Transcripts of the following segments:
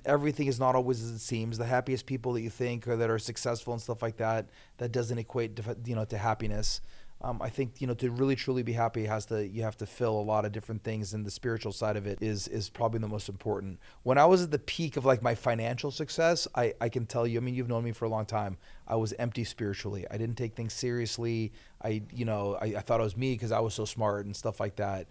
Everything is not always as it seems. The happiest people that you think or that are successful and stuff like that, that doesn't equate to happiness. I think to really truly be happy you have to fill a lot of different things, and the spiritual side of it is probably the most important. When I was at the peak of like my financial success, I can tell you, I mean, you've known me for a long time. I was empty spiritually. I didn't take things seriously. I thought I was me because I was so smart and stuff like that.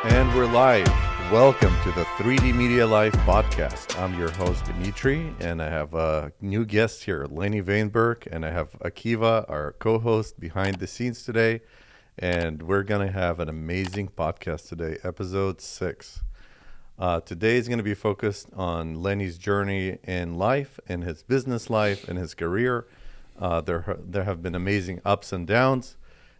And we're live. Welcome to the 3D Media Life podcast. I'm your host, Dimitri, and I have a new guest here, Lenny Vainberg, and I have Akiva, our co-host, behind the scenes today. And we're going to have an amazing podcast today, episode 6. Today is going to be focused on Lenny's journey in life, in his business life, in his career. There have been amazing ups and downs,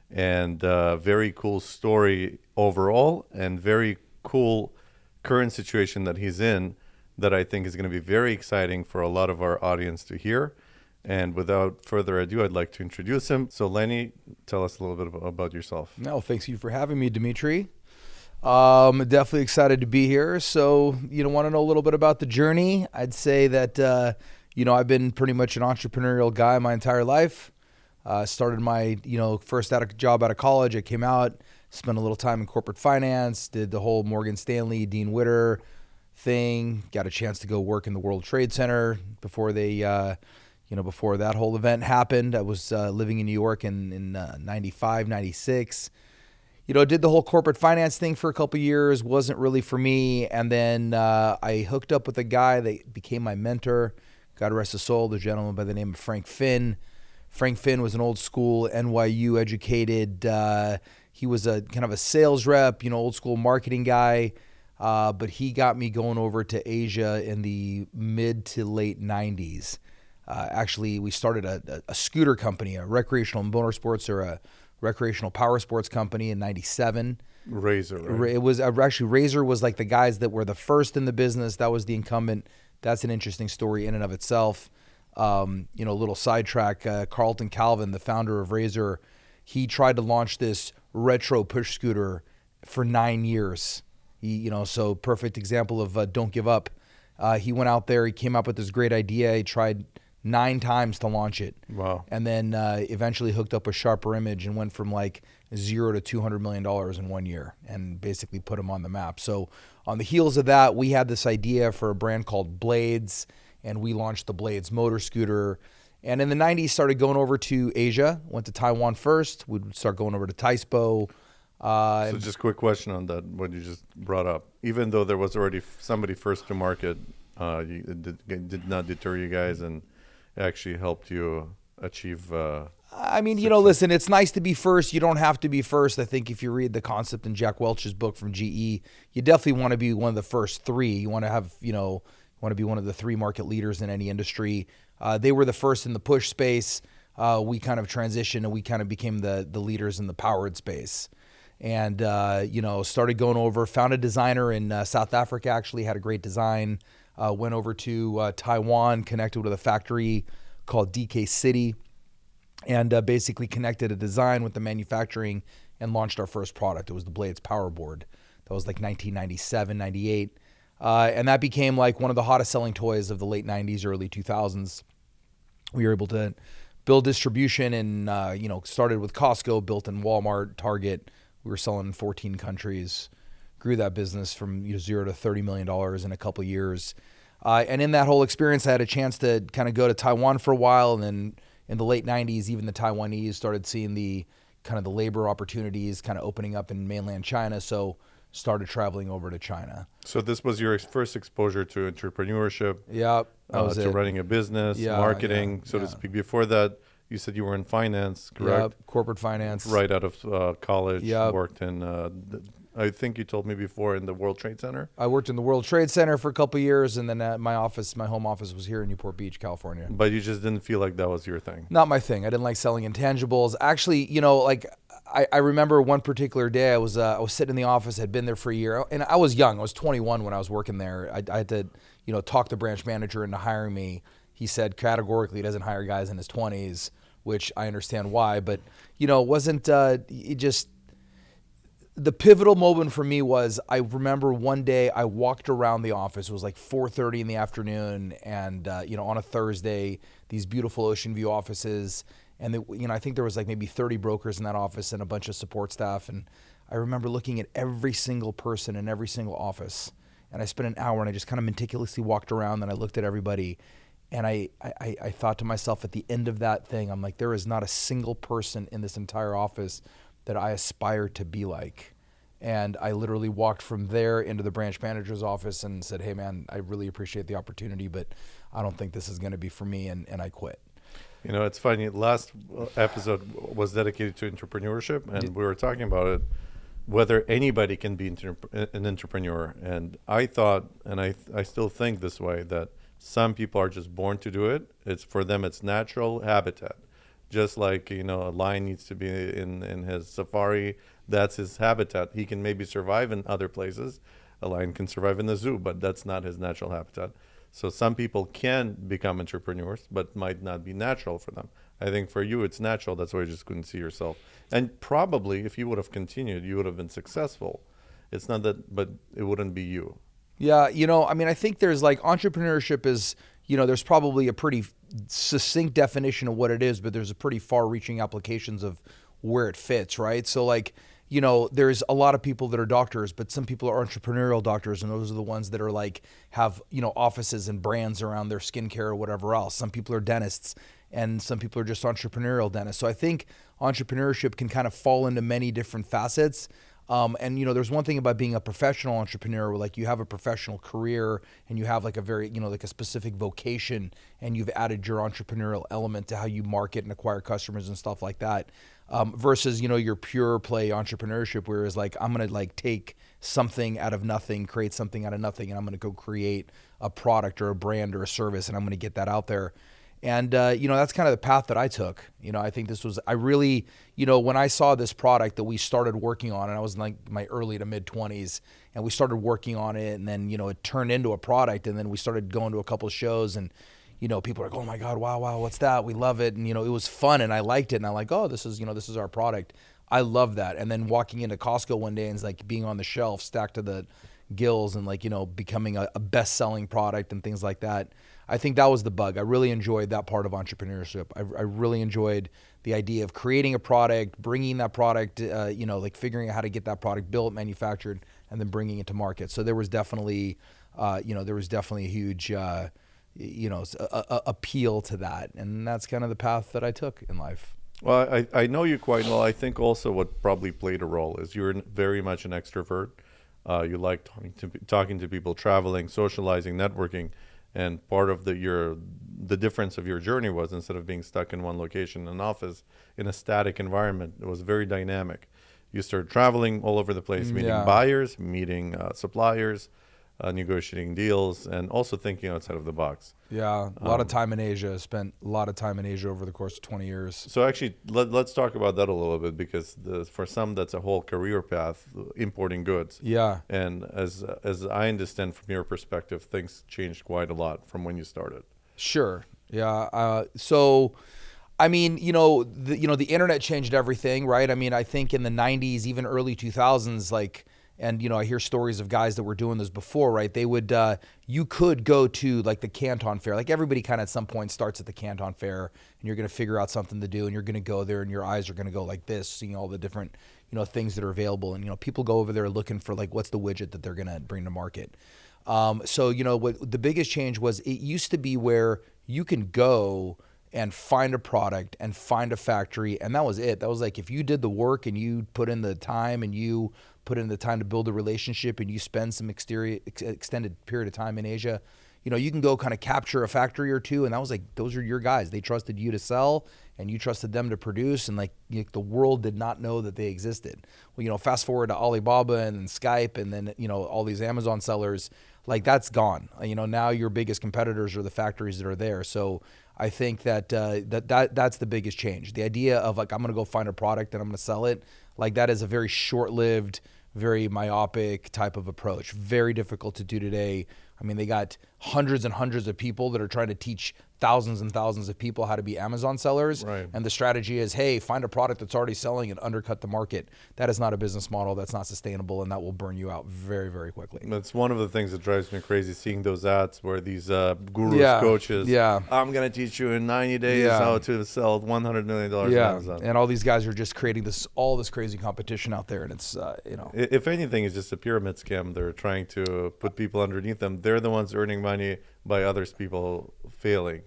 and very cool story overall, and very cool current situation that he's in that I think is going to be very exciting for a lot of our audience to hear. And without further ado, I'd like to introduce him. So Lenny, tell us a little bit about yourself. No, thanks you for having me, Dimitri. Definitely excited to be here. So, want to know a little bit about the journey? I'd say that, I've been pretty much an entrepreneurial guy my entire life. Started my, first job out of college. I came out, spent a little time in corporate finance, did the whole Morgan Stanley, Dean Witter thing, got a chance to go work in the World Trade Center before before that whole event happened. I was living in New York in 95, 96. Did the whole corporate finance thing for a couple of years, wasn't really for me. And then I hooked up with a guy that became my mentor, God rest his soul, the gentleman by the name of Frank Finn. Frank Finn was an old school NYU educated, he was a kind of a sales rep, old school marketing guy. But he got me going over to Asia in the mid to late 90s. Actually, we started a scooter company, a recreational motorsports or a recreational power sports company in 97. Razor, right? It was actually Razor was like the guys that were the first in the business. That was the incumbent. That's an interesting story in and of itself. Little sidetrack, Carlton Calvin, the founder of Razor, he tried to launch this retro push scooter for 9 years. So perfect example of don't give up. He went out there, he came up with this great idea. He tried 9 times to launch it. Wow. And then eventually hooked up with Sharper Image and went from like $0 to $200 million in 1 year and basically put him on the map. So on the heels of that, we had this idea for a brand called Blades, and we launched the Blades motor scooter. And in the 90s, started going over to Asia, went to Taiwan first. We'd start going over to Taispo. So just quick question on that, what you just brought up. Even though there was already somebody first to market, it did not deter you guys and actually helped you achieve success. Listen, it's nice to be first. You don't have to be first. I think if you read the concept in Jack Welch's book from GE, you definitely want to be one of the first 3. You want to have, want to be one of the 3 market leaders in any industry. They were the first in the push space. We kind of transitioned and we kind of became the leaders in the powered space. And, started going over, found a designer in South Africa, actually had a great design, went over to Taiwan, connected with a factory called DK City, and basically connected a design with the manufacturing and launched our first product. It was the Blades Power Board. That was like 1997, 98. And that became like one of the hottest selling toys of the late 90s, early 2000s. We were able to build distribution and, started with Costco, built in Walmart, Target. We were selling in 14 countries, grew that business from $0 to $30 million in a couple of years. And in that whole experience, I had a chance to kind of go to Taiwan for a while. And then in the late 90s, even the Taiwanese started seeing the kind of the labor opportunities kind of opening up in mainland China. So started traveling over to China. So this was your first exposure to entrepreneurship. Yeah, to running a business, marketing, so to speak. Before that, you said you were in finance, correct? Yeah, corporate finance. Right out of college, Yep. worked in, I think you told me before, in the World Trade Center? I worked in the World Trade Center for a couple of years, and then my home office was here in Newport Beach, California. But you just didn't feel like that was your thing? Not my thing. I didn't like selling intangibles. Actually, I remember one particular day I was sitting in the office, had been there for a year, and I was young. I was 21 when I was working there. I had to, talk the branch manager into hiring me. He said categorically he doesn't hire guys in his 20s, which I understand why, but it wasn't. the pivotal moment for me was, I remember one day I walked around the office. It was like 4:30 in the afternoon, and on a Thursday, these beautiful ocean view offices, and I think there was like maybe 30 brokers in that office and a bunch of support staff. And I remember looking at every single person in every single office, and I spent an hour and I just kind of meticulously walked around, and I looked at everybody, and I thought to myself at the end of that thing, I'm like, there is not a single person in this entire office that I aspire to be like. And I literally walked from there into the branch manager's office and said, hey man, I really appreciate the opportunity, but I don't think this is going to be for me, and I quit. It's funny. Last episode was dedicated to entrepreneurship, and we were talking about it, whether anybody can be an entrepreneur. And I thought, and I still think this way, that some people are just born to do it. It's for them, it's natural habitat. Just like, a lion needs to be in his safari, that's his habitat. He can maybe survive in other places. A lion can survive in the zoo, but that's not his natural habitat. So some people can become entrepreneurs, but might not be natural for them. I think for you, it's natural. That's why you just couldn't see yourself. And probably if you would have continued, you would have been successful. It's not that, but it wouldn't be you. Yeah, I think there's like entrepreneurship is, there's probably a pretty succinct definition of what it is, but there's a pretty far-reaching applications of where it fits, right? So like, there's a lot of people that are doctors, but some people are entrepreneurial doctors, and those are the ones that are like have, offices and brands around their skincare or whatever else. Some people are dentists, and some people are just entrepreneurial dentists. So I think entrepreneurship can kind of fall into many different facets. And there's one thing about being a professional entrepreneur where like you have a professional career and you have like a very, like a specific vocation, and you've added your entrepreneurial element to how you market and acquire customers and stuff like that. Versus, your pure play entrepreneurship, whereas like, I'm going to like take something out of nothing, create something out of nothing, and I'm going to go create a product or a brand or a service, and I'm going to get that out there. And, that's kind of the path that I took. I think I really, when I saw this product that we started working on, and I was in like my early to mid 20s, and we started working on it, and then, it turned into a product, and then we started going to a couple of shows, and, people are like, oh my God, wow, what's that? We love it. And, it was fun, and I liked it. And I'm like, oh, this is our product. I love that. And then walking into Costco one day and it's like being on the shelf stacked to the gills and like, becoming a best-selling product and things like that. I think that was the bug. I really enjoyed that part of entrepreneurship. I really enjoyed the idea of creating a product, bringing that product, like figuring out how to get that product built, manufactured, and then bringing it to market. So there was definitely, a huge, appeal to that. And that's kind of the path that I took in life. Well, I know you quite well. I think also what probably played a role is you're very much an extrovert. You like talking to people, traveling, socializing, networking. And part of the difference of your journey was, instead of being stuck in one location, an office, in a static environment, it was very dynamic. You started traveling all over the place, meeting buyers, meeting suppliers, negotiating deals, and also thinking outside of the box. Yeah, a lot of time in Asia. Spent a lot of time in Asia over the course of 20 years. So actually, let's talk about that a little bit, because for some, that's a whole career path, importing goods. Yeah. And as I understand from your perspective, things changed quite a lot from when you started. Sure. Yeah. So, I mean, the internet changed everything, right? I mean, I think in the 90s, even early 2000s, like. And, I hear stories of guys that were doing this before, right? They would, you could go to like the Canton Fair. Like everybody kind of at some point starts at the Canton Fair, and you're going to figure out something to do, and you're going to go there, and your eyes are going to go like this, seeing all the different, things that are available. And, people go over there looking for like, what's the widget that they're going to bring to market. So, what the biggest change was, it used to be where you can go and find a product and find a factory, and that was it. That was like, if you did the work and you put in the time and you put in the time to build a relationship and you spend some extended period of time in Asia, you can go kind of capture a factory or two, and that was like, those are your guys. They trusted you to sell, and you trusted them to produce, and like the world did not know that they existed. Well, fast forward to Alibaba and then Skype, and then all these Amazon sellers, like that's gone. Now your biggest competitors are the factories that are there. So I think that's the biggest change. The idea of like, I'm going to go find a product and I'm going to sell it, like that is a very short-lived, very myopic type of approach. Very difficult to do today. I mean, they got hundreds and hundreds of people that are trying to teach thousands and thousands of people how to be Amazon sellers. Right. And the strategy is, hey, find a product that's already selling and undercut the market. That is not a business model. That's not sustainable, and that will burn you out very, very quickly. That's one of the things that drives me crazy, seeing those ads where these gurus, coaches, I'm going to teach you in 90 days how to sell $100 million on Amazon. And all these guys are just creating all this crazy competition out there, and it's, If anything, it's just a pyramid scam. They're trying to put people underneath them. They're the ones earning money by others people failing.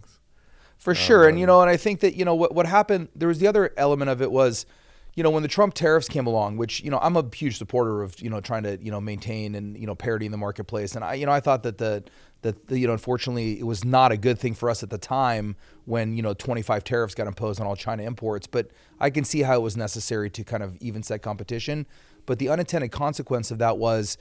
For sure. And, and I think that, what happened, there was the other element of it was, when the Trump tariffs came along, which, I'm a huge supporter of, trying to, maintain and, parity in the marketplace. And I thought that unfortunately it was not a good thing for us at the time when, 25 tariffs got imposed on all China imports. But I can see how it was necessary to kind of even set competition. But the unintended consequence of that was,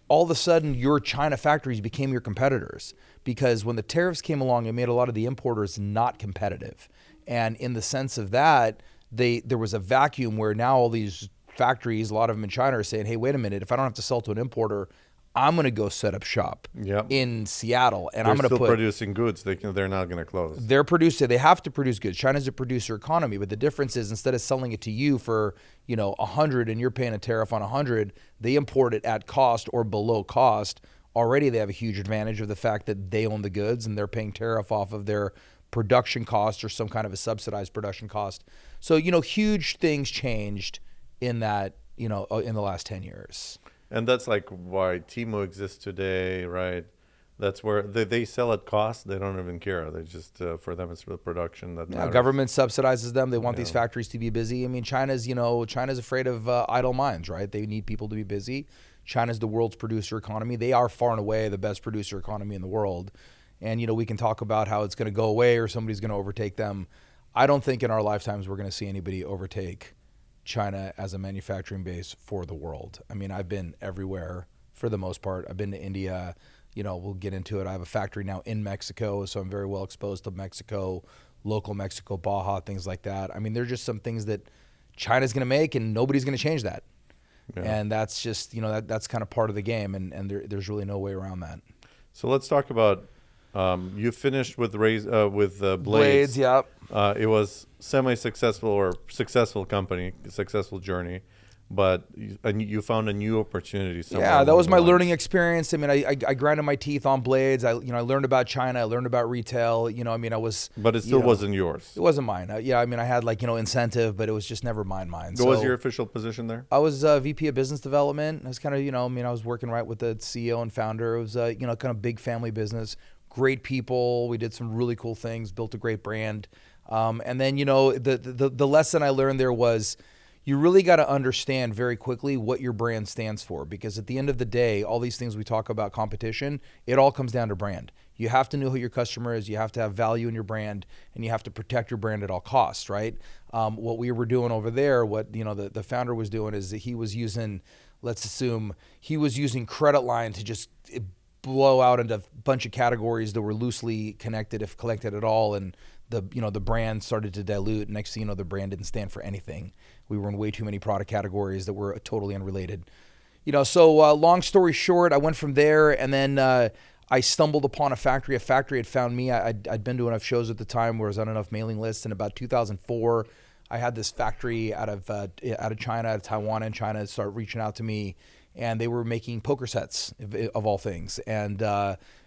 all of a sudden your China factories became your competitors, because when the tariffs came along, it made a lot of the importers not competitive. And in the sense of that, there was a vacuum where now all these factories, a lot of them in China, are saying, hey, wait a minute, if I don't have to sell to an importer, I'm going to go set up shop in Seattle, and I'm going to put producing goods. They're not going to close. They have to produce goods. China's a producer economy, but the difference is, instead of selling it to you for 100 and you're paying a tariff on 100, they import it at cost or below cost. Already they have a huge advantage of the fact that they own the goods and they're paying tariff off of their production cost or some kind of a subsidized production cost. So huge things changed in that in the last 10 years. And that's like why Temu exists today, right? That's where they sell at cost. They don't even care. They just, for them, it's the production that matters. Government subsidizes them. They want these factories to be busy. I mean, China's afraid of idle minds, right? They need people to be busy. China's the world's producer economy. They are far and away the best producer economy in the world. And, we can talk about how it's going to go away or somebody's going to overtake them. I don't think in our lifetimes we're going to see anybody overtake China as a manufacturing base for the world. I mean, I've been everywhere for the most part. I've been to India. We'll get into it. I have a factory now in Mexico, so I'm very well exposed to Mexico, local Mexico, Baja, things like that. I mean, there's just some things that China's going to make, and nobody's going to change that. Yeah. And that's just, that's kind of part of the game, and there's really no way around that. So let's talk about, you finished with Blades. Blades, yeah. It was semi-successful or successful company, successful journey, but you found a new opportunity somewhere. Yeah, that was my learning experience. I mean, I grinded my teeth on Blades. I learned about China. I learned about retail. I was. But it still wasn't yours. It wasn't mine. I mean, I had incentive, but it was just never mine. What was your official position there? I was VP of Business Development. I was kind of, I was working right with the CEO and founder. It was, kind of big family business. Great people. We did some really cool things. Built a great brand. And then, the lesson I learned there was, you really got to understand very quickly what your brand stands for, because at the end of the day, all these things we talk about competition, it all comes down to brand. You have to know who your customer is. You have to have value in your brand, and you have to protect your brand at all costs, right? What we were doing over there, what the founder was doing, is that he was using, let's assume, he was using credit line to just blow out into a bunch of categories that were loosely connected, if collected at all, and the brand started to dilute. Next thing you know, the brand didn't stand for anything. We were in way too many product categories that were totally unrelated. So long story short, I went from there, and then I stumbled upon a factory. A factory had found me. I'd been to enough shows at the time where I was on enough mailing lists. In about 2004, I had this factory out of China, out of Taiwan and China, start reaching out to me, and they were making poker sets of all things. And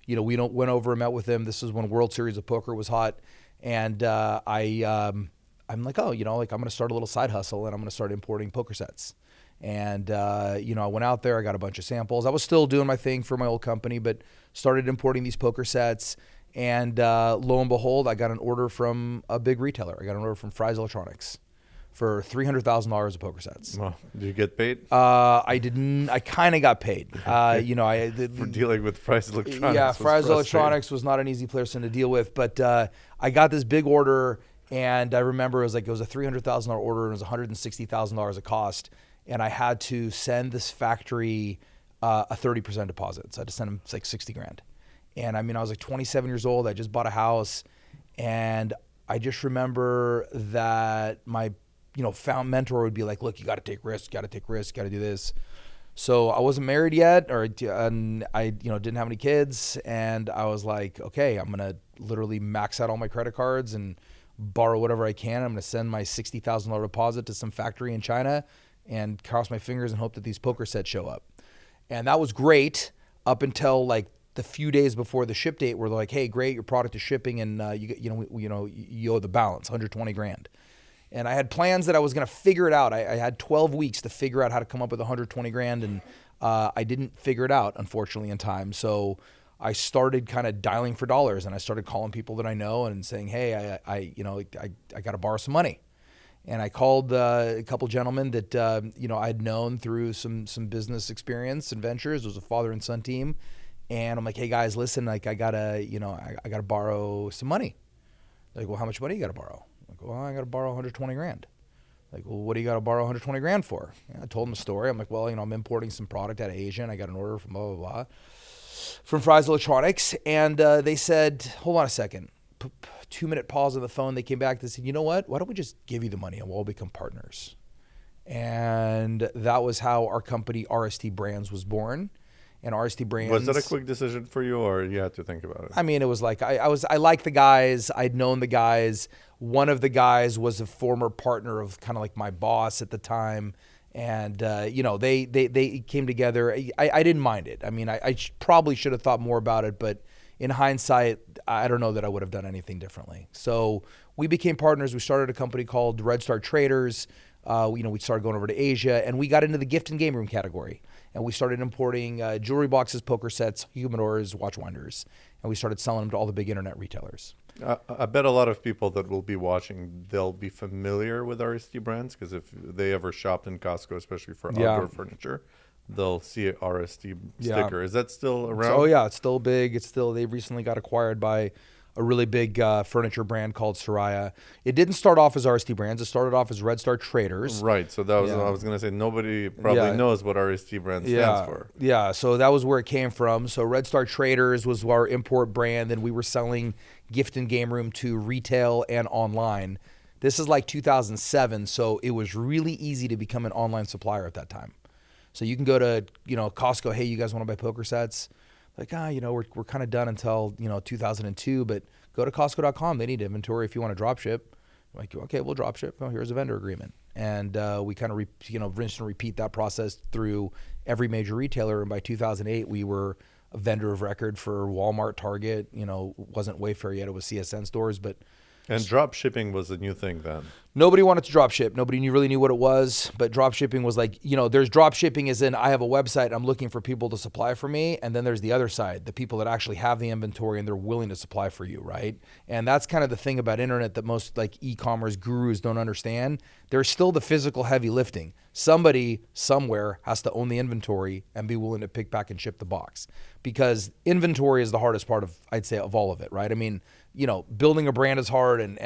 we went over and met with them. This was when World Series of Poker was hot. And I'm like, I'm going to start a little side hustle, and I'm going to start importing poker sets. And, I went out there, I got a bunch of samples. I was still doing my thing for my old company, but started importing these poker sets. And lo and behold, I got an order from a big retailer. I got an order from Fry's Electronics for $300,000 of poker sets. Well, did you get paid? I didn't. I kind of got paid. For dealing with Fry's Electronics. Yeah, Fry's Electronics was not an easy person to deal with, but I got this big order, and I remember it was a $300,000 order, and it was $160,000 of cost, and I had to send this factory a 30% deposit. So I had to send them like $60,000. And I mean, I was like 27 years old. I just bought a house, and I just remember that my found mentor would be like, look, you got to take risks, got to do this. So I wasn't married yet, and I didn't have any kids, and I was like, okay, I'm gonna literally max out all my credit cards and borrow whatever I can. I'm gonna send my $60,000 deposit to some factory in China and cross my fingers and hope that these poker sets show up. And that was great up until like the few days before the ship date, where they're like, hey, great, your product is shipping, and you owe the balance, 120 grand. And I had plans that I was going to figure it out. I had 12 weeks to figure out how to come up with 120 grand, and I didn't figure it out, unfortunately, in time. So I started kind of dialing for dollars, and I started calling people that I know and saying, hey, I got to borrow some money. And I called a couple gentlemen that I'd known through some business experience and ventures. It was a father and son team, and I'm like, hey guys, listen, like I gotta borrow some money. They're like, well, how much money you gotta borrow? I'm like, well, I gotta borrow 120 grand. Like, well, what do you gotta borrow 120 grand for? I told them a story. I'm like, well, I'm importing some product out of Asia, and I got an order from blah blah blah from Fry's Electronics, and they said, hold on a second. 2-minute pause on the phone. They came back. They said, you know what? Why don't we just give you the money and we'll all become partners? And that was how our company RST Brands was born. And RST Brands. Was that a quick decision for you, or you had to think about it? I mean, it was like I liked the guys. I'd known the guys. One of the guys was a former partner of kind of like my boss at the time. And they came together. I didn't mind it. I mean, I probably should have thought more about it, but in hindsight, I don't know that I would have done anything differently. So we became partners. We started a company called Red Star Traders. We started going over to Asia, and we got into the gift and game room category. And we started importing jewelry boxes, poker sets, humidors, watch winders, and we started selling them to all the big internet retailers. I bet a lot of people that will be watching, they'll be familiar with RST Brands, because if they ever shopped in Costco, especially for outdoor furniture, they'll see an RST sticker. Is that still around? Oh yeah, it's still big. They recently got acquired by a really big furniture brand called Soraya. It didn't start off as RST Brands. It started off as Red Star Traders. Right. So that was I was going to say, nobody probably knows what RST Brands stands for. Yeah. So that was where it came from. So Red Star Traders was our import brand, and we were selling gift and game room to retail and online. This is like 2007, so it was really easy to become an online supplier at that time. So you can go to Costco. Hey, you guys want to buy poker sets? Like, we're kind of done until 2002, but go to Costco.com. They need inventory if you want to drop ship. I'm like, okay, we'll drop ship. Well, here's a vendor agreement, and we kind of rinse and repeat that process through every major retailer. And by 2008, we were a vendor of record for Walmart, Target. It wasn't Wayfair yet; it was CSN stores, but. And drop shipping was a new thing then. Nobody wanted to drop ship. Nobody really knew what it was. But drop shipping was like, there's drop shipping as in I have a website, I'm looking for people to supply for me. And then there's the other side, the people that actually have the inventory and they're willing to supply for you, right? And that's kind of the thing about internet that most like e-commerce gurus don't understand. There's still the physical heavy lifting. Somebody somewhere has to own the inventory and be willing to pick, pack, and ship the box. Because inventory is the hardest part of, I'd say, of all of it, right? I mean, building a brand is hard and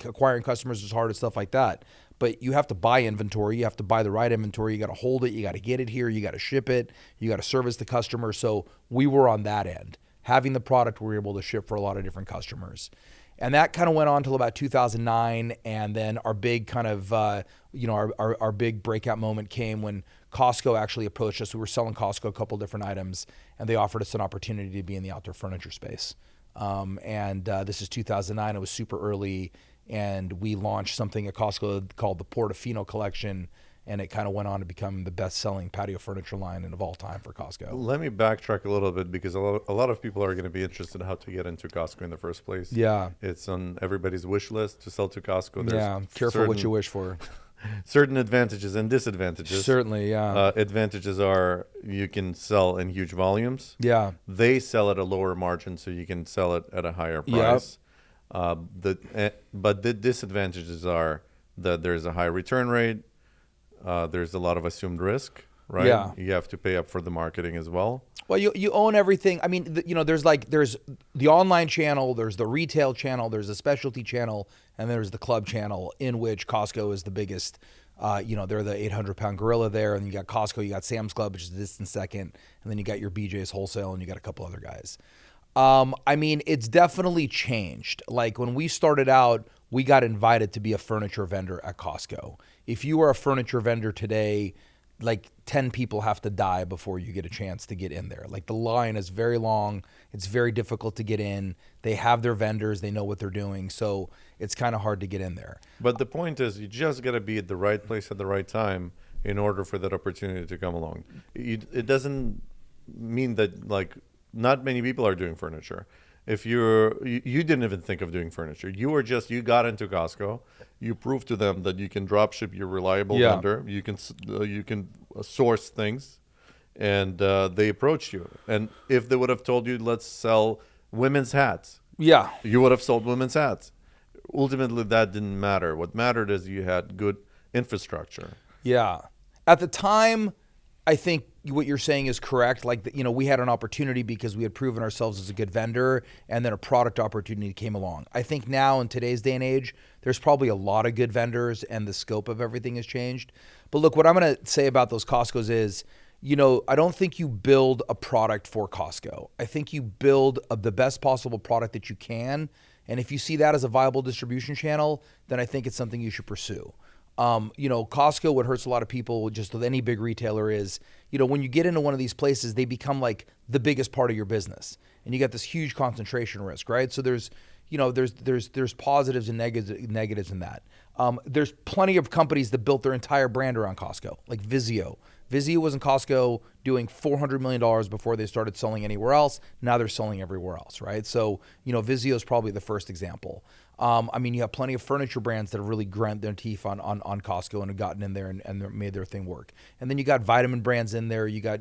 acquiring customers is hard and stuff like that. But you have to buy inventory. You have to buy the right inventory. You got to hold it. You got to get it here. You got to ship it. You got to service the customer. So we were on that end. Having the product, we were able to ship for a lot of different customers. And that kind of went on until about 2009. And then our big kind of, our big breakout moment came when Costco actually approached us. We were selling Costco a couple different items, and they offered us an opportunity to be in the outdoor furniture space. This is 2009. It was super early, and we launched something at Costco called the Portofino collection, and it kind of went on to become the best-selling patio furniture line of all time for Costco. Let me backtrack a little bit, because a lot of people are going to be interested in how to get into Costco in the first place. Yeah. It's on everybody's wish list to sell to Costco. There's careful what you wish for. Certain advantages and disadvantages. Certainly, yeah. Advantages are you can sell in huge volumes. Yeah. They sell at a lower margin, so you can sell it at a higher price. Yep. But the disadvantages are that there's a high return rate. There's a lot of assumed risk, right? Yeah. You have to pay up for the marketing as well. Well, you own everything. I mean, there's the online channel, there's the retail channel, there's the specialty channel, and there's the club channel, in which Costco is the biggest. They're the 800-pound gorilla there, and you got Costco, you got Sam's Club, which is a distant second, and then you got your BJ's Wholesale, and you got a couple other guys. I mean, it's definitely changed. Like when we started out, we got invited to be a furniture vendor at Costco. If you are a furniture vendor today, like 10 people have to die before you get a chance to get in there. Like the line is very long. It's very difficult to get in. They have their vendors. They know what they're doing. So it's kind of hard to get in there. But the point is, you just got to be at the right place at the right time in order for that opportunity to come along. It doesn't mean that like not many people are doing furniture. If you didn't even think of doing furniture, you got into Costco, you proved to them that you can drop ship your reliable vendor, you can source things, and they approached you. And if they would have told you, let's sell women's hats, you would have sold women's hats. Ultimately, that didn't matter. What mattered is you had good infrastructure. Yeah. At the time, I think what you're saying is correct. Like, we had an opportunity because we had proven ourselves as a good vendor, and then a product opportunity came along. I think now in today's day and age, there's probably a lot of good vendors and the scope of everything has changed. But look, what I'm going to say about those Costcos is, I don't think you build a product for Costco. I think you build the best possible product that you can. And if you see that as a viable distribution channel, then I think it's something you should pursue. Costco, what hurts a lot of people just with any big retailer is, when you get into one of these places, they become like the biggest part of your business, and you got this huge concentration risk, right? So there's positives and negatives in that. There's plenty of companies that built their entire brand around Costco, like Vizio. Vizio was in Costco doing $400 million before they started selling anywhere else. Now they're selling everywhere else, right? So, Vizio is probably the first example. You have plenty of furniture brands that have really ground their teeth on Costco and have gotten in there and made their thing work. And then you got vitamin brands in there. You got,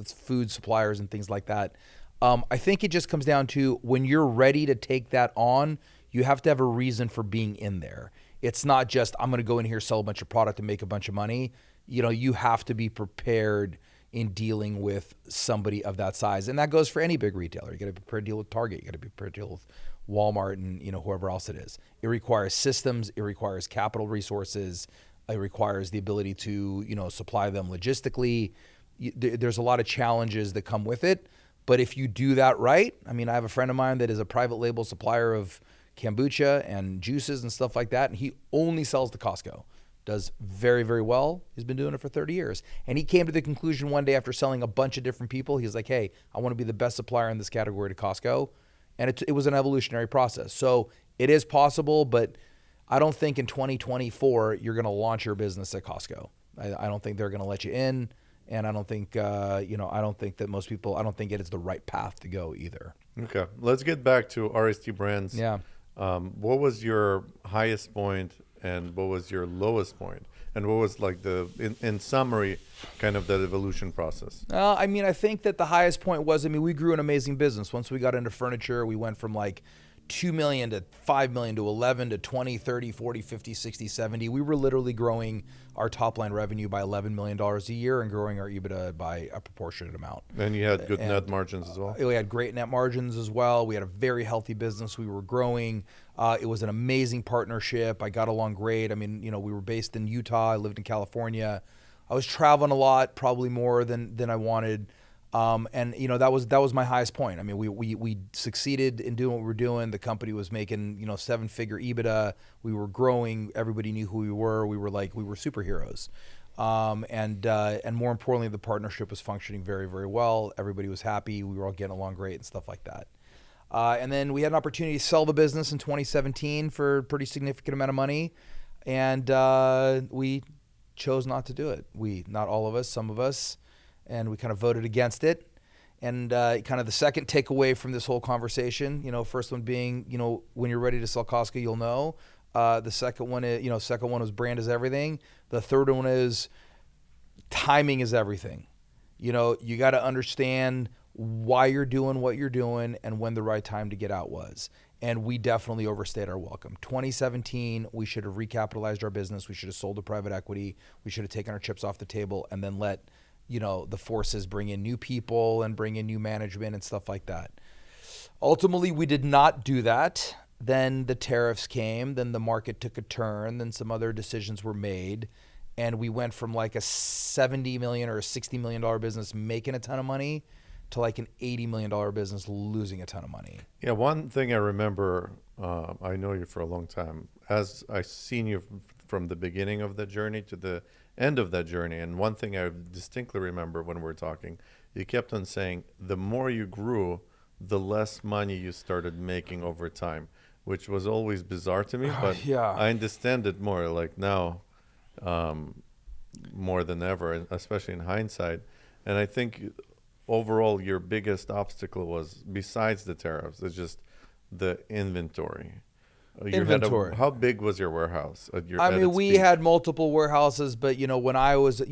food suppliers and things like that. I think it just comes down to when you're ready to take that on, you have to have a reason for being in there. It's not just, I'm going to go in here, sell a bunch of product and make a bunch of money. You have to be prepared in dealing with somebody of that size. And that goes for any big retailer. You got to be prepared to deal with Target. You got to be prepared to deal with Walmart and, whoever else it is. It requires systems. It requires capital resources. It requires the ability to, supply them logistically. There's a lot of challenges that come with it. But if you do that right, I have a friend of mine that is a private label supplier of kombucha and juices and stuff like that. And he only sells to Costco. Does very, very well. He's been doing it for 30 years. And he came to the conclusion one day after selling a bunch of different people, he's like, hey, I want to be the best supplier in this category to Costco. And it was an evolutionary process. So it is possible, but I don't think in 2024 you're going to launch your business at Costco. I don't think they're going to let you in. And I don't think, I don't think that most people, I don't think it is the right path to go either. Okay. Let's get back to RST Brands. Yeah. What was your highest point and what was your lowest point? And what was like in summary, kind of that evolution process? I think that the highest point was, we grew an amazing business. Once we got into furniture, we went from like 2 million to 5 million to 11 to 20, 30, 40, 50, 60, 70. We were literally growing our top line revenue by $11 million a year and growing our EBITDA by a proportionate amount. And you had good net margins as well? We had great net margins as well. We had a very healthy business. We were growing. It was an amazing partnership. I got along great. We were based in Utah. I lived in California. I was traveling a lot, probably more than I wanted. That was my highest point. We succeeded in doing what we were doing. The company was making, 7-figure EBITDA. We were growing. Everybody knew who we were. We were superheroes. And more importantly, the partnership was functioning very, very well. Everybody was happy. We were all getting along great and stuff like that. And then we had an opportunity to sell the business in 2017 for a pretty significant amount of money. And, we chose not to do it. Not all of us, some of us. And we kind of voted against it. And kind of the second takeaway from this whole conversation, first one being, when you're ready to sell Costco, you'll know. The second one is brand is everything. The third one is timing is everything. You got to understand why you're doing what you're doing and when the right time to get out was. And we definitely overstayed our welcome. 2017, we should have recapitalized our business. We should have sold to private equity. We should have taken our chips off the table and then let the forces bring in new people and bring in new management and stuff like that. Ultimately, we did not do that. Then the tariffs came, then the market took a turn, then some other decisions were made. And we went from like a $70 million or a $60 million business making a ton of money to like an $80 million business losing a ton of money. Yeah, one thing I remember, I know you for a long time, as I seen you from the beginning of the journey to the end of that journey. And one thing I distinctly remember when we were talking, you kept on saying the more you grew, the less money you started making over time, which was always bizarre to me. But Yeah. I understand it more like now, more than ever, and especially in hindsight. And I think overall, your biggest obstacle was, besides the tariffs, it's just the inventory. Inventory. How big was your warehouse at I mean, its we peak? had multiple warehouses, but when I was,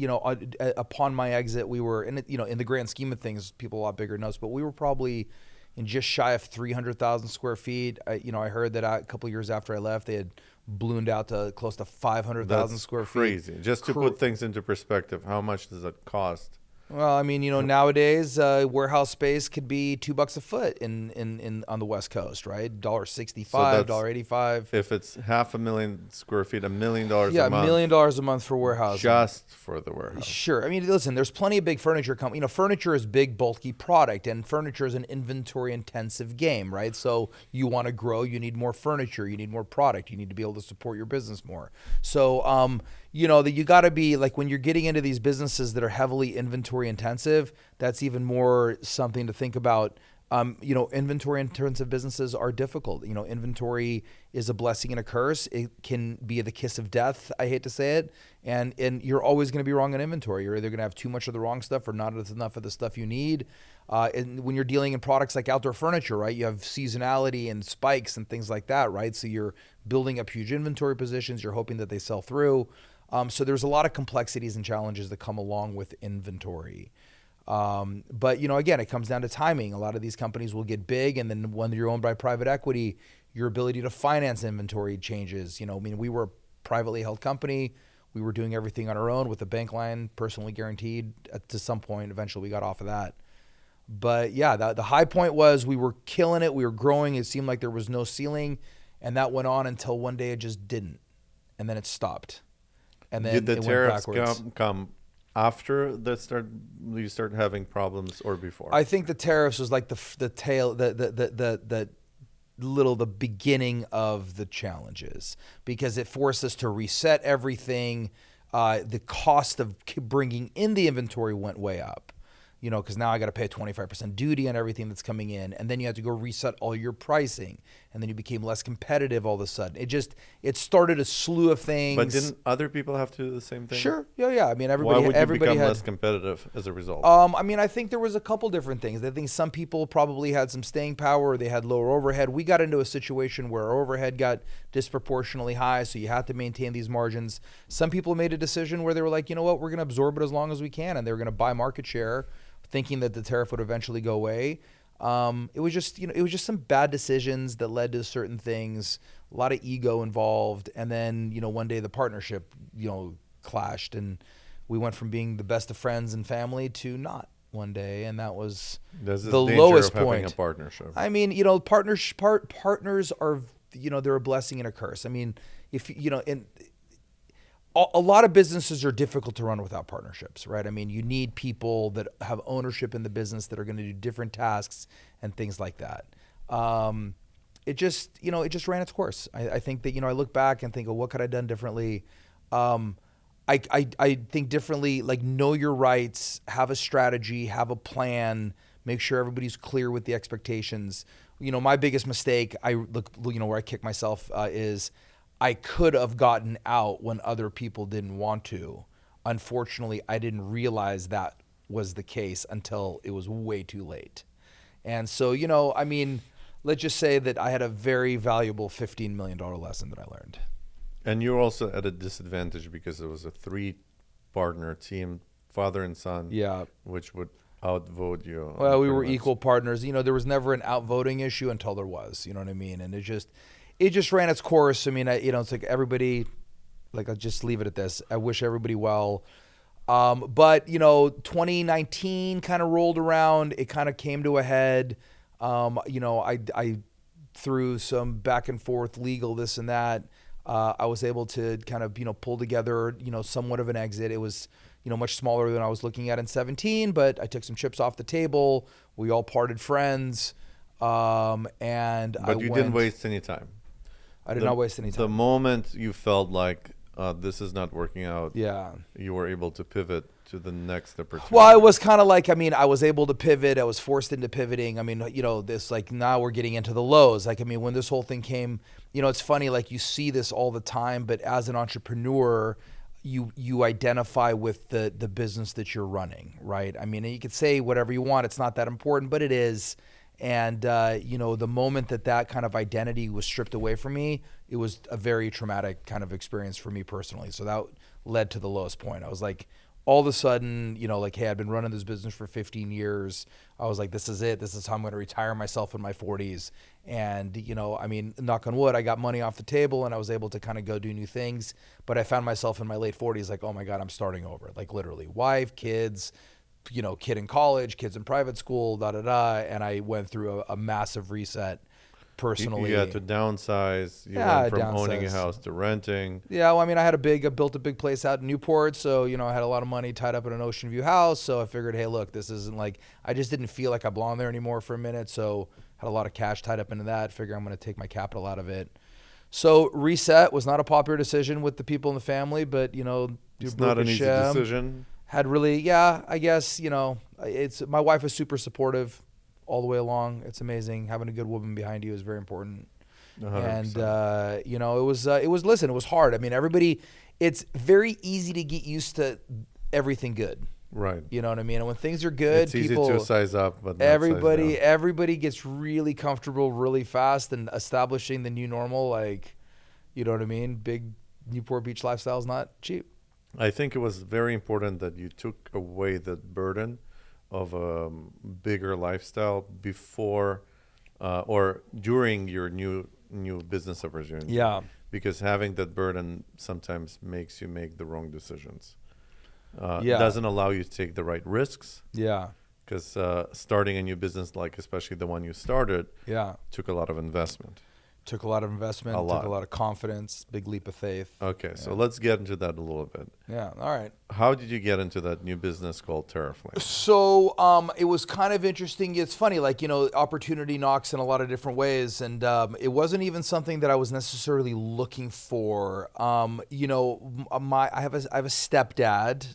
upon my exit, we were in the grand scheme of things, people a lot bigger than us, but we were probably in just shy of 300,000 square feet. I heard that a couple of years after I left, they had ballooned out to close to 500,000 That's square feet. crazy. Just to put things into perspective, how much does it cost? Well, I mean, nowadays warehouse space could be $2 a foot in on the West Coast, right? $1.65, $1.85. If it's 500,000 square feet, $1 million a Yeah, month. $1 million a month for warehousing. Just for the warehouse. Sure. I mean, listen, there's plenty of big furniture companies. Furniture is big, bulky product, and furniture is an inventory-intensive game, right? So you want to grow, you need more furniture, you need more product, you need to be able to support your business more. So, that you got to be like when you're getting into these businesses that are heavily inventory-intensive, that's even more something to think about. Inventory-intensive businesses are difficult. Inventory is a blessing and a curse. It can be the kiss of death. I hate to say it. And you're always going to be wrong on inventory. You're either going to have too much of the wrong stuff or not enough of the stuff you need. And when you're dealing in products like outdoor furniture, right, you have seasonality and spikes and things like that, right? So you're building up huge inventory positions. You're hoping that they sell through. So there's a lot of complexities and challenges that come along with inventory. But again, it comes down to timing. A lot of these companies will get big, and then when you're owned by private equity, your ability to finance inventory changes. We were a privately held company. We were doing everything on our own with a bank line, personally guaranteed. To some point, eventually we got off of that. But yeah, the high point was we were killing it. We were growing. It seemed like there was no ceiling, and that went on until one day it just didn't, and then it stopped. And then Did the it went tariffs backwards. come after you start having problems or before? I think the tariffs was like the beginning of the challenges, because it forced us to reset everything. The cost of bringing in the inventory went way up. Because now I got to pay a 25% duty on everything that's coming in. And then you have to go reset all your pricing. And then you became less competitive all of a sudden. It started a slew of things. But didn't other people have to do the same thing? Sure. Yeah. I mean, Why would you become had less competitive as a result? I think there was a couple different things. I think some people probably had some staying power, or they had lower overhead. We got into a situation where our overhead got disproportionately high, so you had to maintain these margins. Some people made a decision where they were like, you know what, we're going to absorb it as long as we can, and they were going to buy market share, thinking that the tariff would eventually go away. It was just some bad decisions that led to certain things, a lot of ego involved. And then, one day the partnership, clashed, and we went from being the best of friends and family to not one day. And that was the lowest point. Having a partnership. I mean, partners are, they're a blessing and a curse. I mean, if, a lot of businesses are difficult to run without partnerships, right? I mean, you need people that have ownership in the business that are going to do different tasks and things like that. It just ran its course. I think that, I look back and think, what could I have done differently? I think differently, like know your rights, have a strategy, have a plan, make sure everybody's clear with the expectations. My biggest mistake, where I kick myself is I could have gotten out when other people didn't want to. Unfortunately, I didn't realize that was the case until it was way too late. And so, let's just say that I had a very valuable $15 million lesson that I learned. And you're also at a disadvantage because it was a 3-partner team, father and son, which would outvote you. Well, we were equal partners. There was never an outvoting issue until there was, you know what I mean? And it just ran its course. I mean, it's like everybody, like, I'll just leave it at this. I wish everybody well. But 2019 kind of rolled around. It kind of came to a head. I through some back and forth legal this and that, I was able to kind of, pull together, somewhat of an exit. It was, much smaller than I was looking at in 17, but I took some chips off the table. We all parted friends. But you didn't waste any time. I did not waste any time. The moment you felt like, this is not working out, you were able to pivot to the next opportunity? Well, I was kind of like, I mean, I was able to pivot. I was forced into pivoting. I mean, you know, this like now we're getting into the lows. Like, I mean, when this whole thing came, you know, it's funny, like you see this all the time, but as an entrepreneur, you identify with the business that you're running, right? I mean, you could say whatever you want. It's not that important, but it is. And, you know, the moment that kind of identity was stripped away from me, it was a very traumatic kind of experience for me personally. So that led to the lowest point. I was like, all of a sudden, you know, like, hey, I've been running this business for 15 years. I was like, this is it. This is how I'm going to retire myself in my 40s. And, you know, I mean, knock on wood, I got money off the table and I was able to kind of go do new things. But I found myself in my late 40s like, oh my God, I'm starting over. Like literally wife, kids, you know, kid in college, kids in private school, and I went through a massive reset personally. You had to downsize. You went from owning a house to renting. Yeah, well, I mean, I built a big place out in Newport, so, you know, I had a lot of money tied up in an Ocean View house, so I figured, hey, look, this isn't like, I just didn't feel like I belonged there anymore for a minute, so had a lot of cash tied up into that, figure I'm going to take my capital out of it. So reset was not a popular decision with the people in the family, but, you know, it's not an easy decision. Had really, I guess, you know, my wife was super supportive all the way along. It's amazing. Having a good woman behind you is very important. 100%. And, you know, it was hard. I mean, it's very easy to get used to everything good. Right. You know what I mean? And when things are good, it's easy to size up, but not everybody gets really comfortable really fast, and establishing the new normal, like, you know what I mean? Big Newport Beach lifestyle is not cheap. I think it was very important that you took away the burden of a bigger lifestyle before or during your new business opportunity. Yeah. Because having that burden sometimes makes you make the wrong decisions. It doesn't allow you to take the right risks. Yeah. Because starting a new business, like especially the one you started, took a lot of investment. Took a lot of investment, took a lot of confidence, big leap of faith. Okay, so let's get into that a little bit. Yeah, all right. How did you get into that new business called Terraflame? So it was kind of interesting. It's funny, like, you know, opportunity knocks in a lot of different ways. And it wasn't even something that I was necessarily looking for. You know, I have a stepdad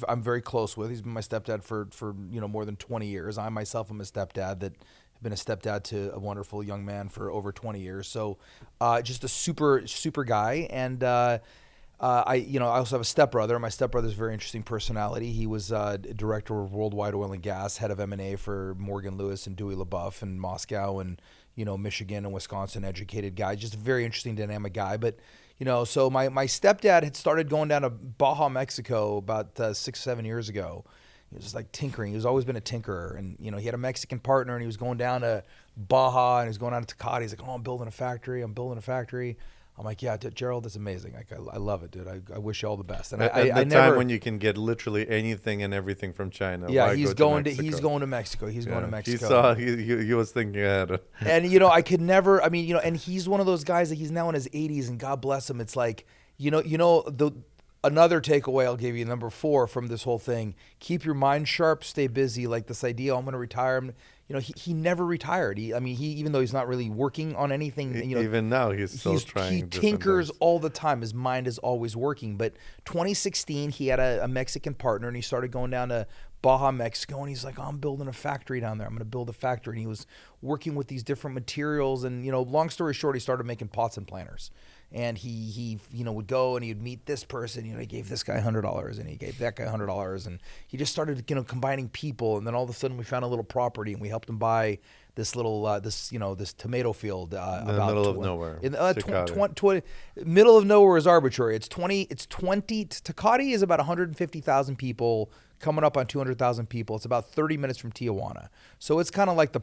I'm very close with. He's been my stepdad for you know, more than 20 years. I myself am a stepdad that been a stepdad to a wonderful young man for over 20 years. So just a super guy. And I also have a stepbrother. My stepbrother's a very interesting personality. He was director of Worldwide Oil and Gas, head of M&A for Morgan Lewis and Dewey LaBeouf in Moscow and, you know, Michigan and Wisconsin, educated guy, just a very interesting, dynamic guy. But, you know, so my stepdad had started going down to Baja, Mexico about 6-7 years ago. He was just like tinkering. He's always been a tinkerer. And, you know, he had a Mexican partner and he was going down to Baja and he was going down to Tecate. He's like, oh, I'm building a factory. I'm like, yeah, Gerald, that's amazing. Like, I love it, dude. I wish you all the best. And at the time when you can get literally anything and everything from China. Yeah, he's going to Mexico. He's going to Mexico. He was thinking ahead. And, you know, I could never, I mean, you know, and he's one of those guys that he's now in his 80s and God bless him. It's like, another takeaway I'll give you, number 4 from this whole thing: keep your mind sharp, stay busy. Like this idea, I'm going to retire. You know, he never retired. Even though he's not really working on anything, you know, even now he's still trying. He tinkers all the time. His mind is always working. But 2016, he had a Mexican partner, and he started going down to Baja, Mexico, and he's like, oh, I'm building a factory down there. I'm going to build a factory. And he was working with these different materials. And, you know, long story short, he started making pots and planters. And he you know, would go and he'd meet this person, you know, he gave this guy $100 and he gave that guy $100, and he just started, you know, combining people. And then all of a sudden we found a little property and we helped him buy this little this tomato field in the middle of nowhere. Middle of nowhere is arbitrary. It's 20 Tecate is about 150,000 people, coming up on 200,000 people. It's about 30 minutes from Tijuana. So it's kind of like the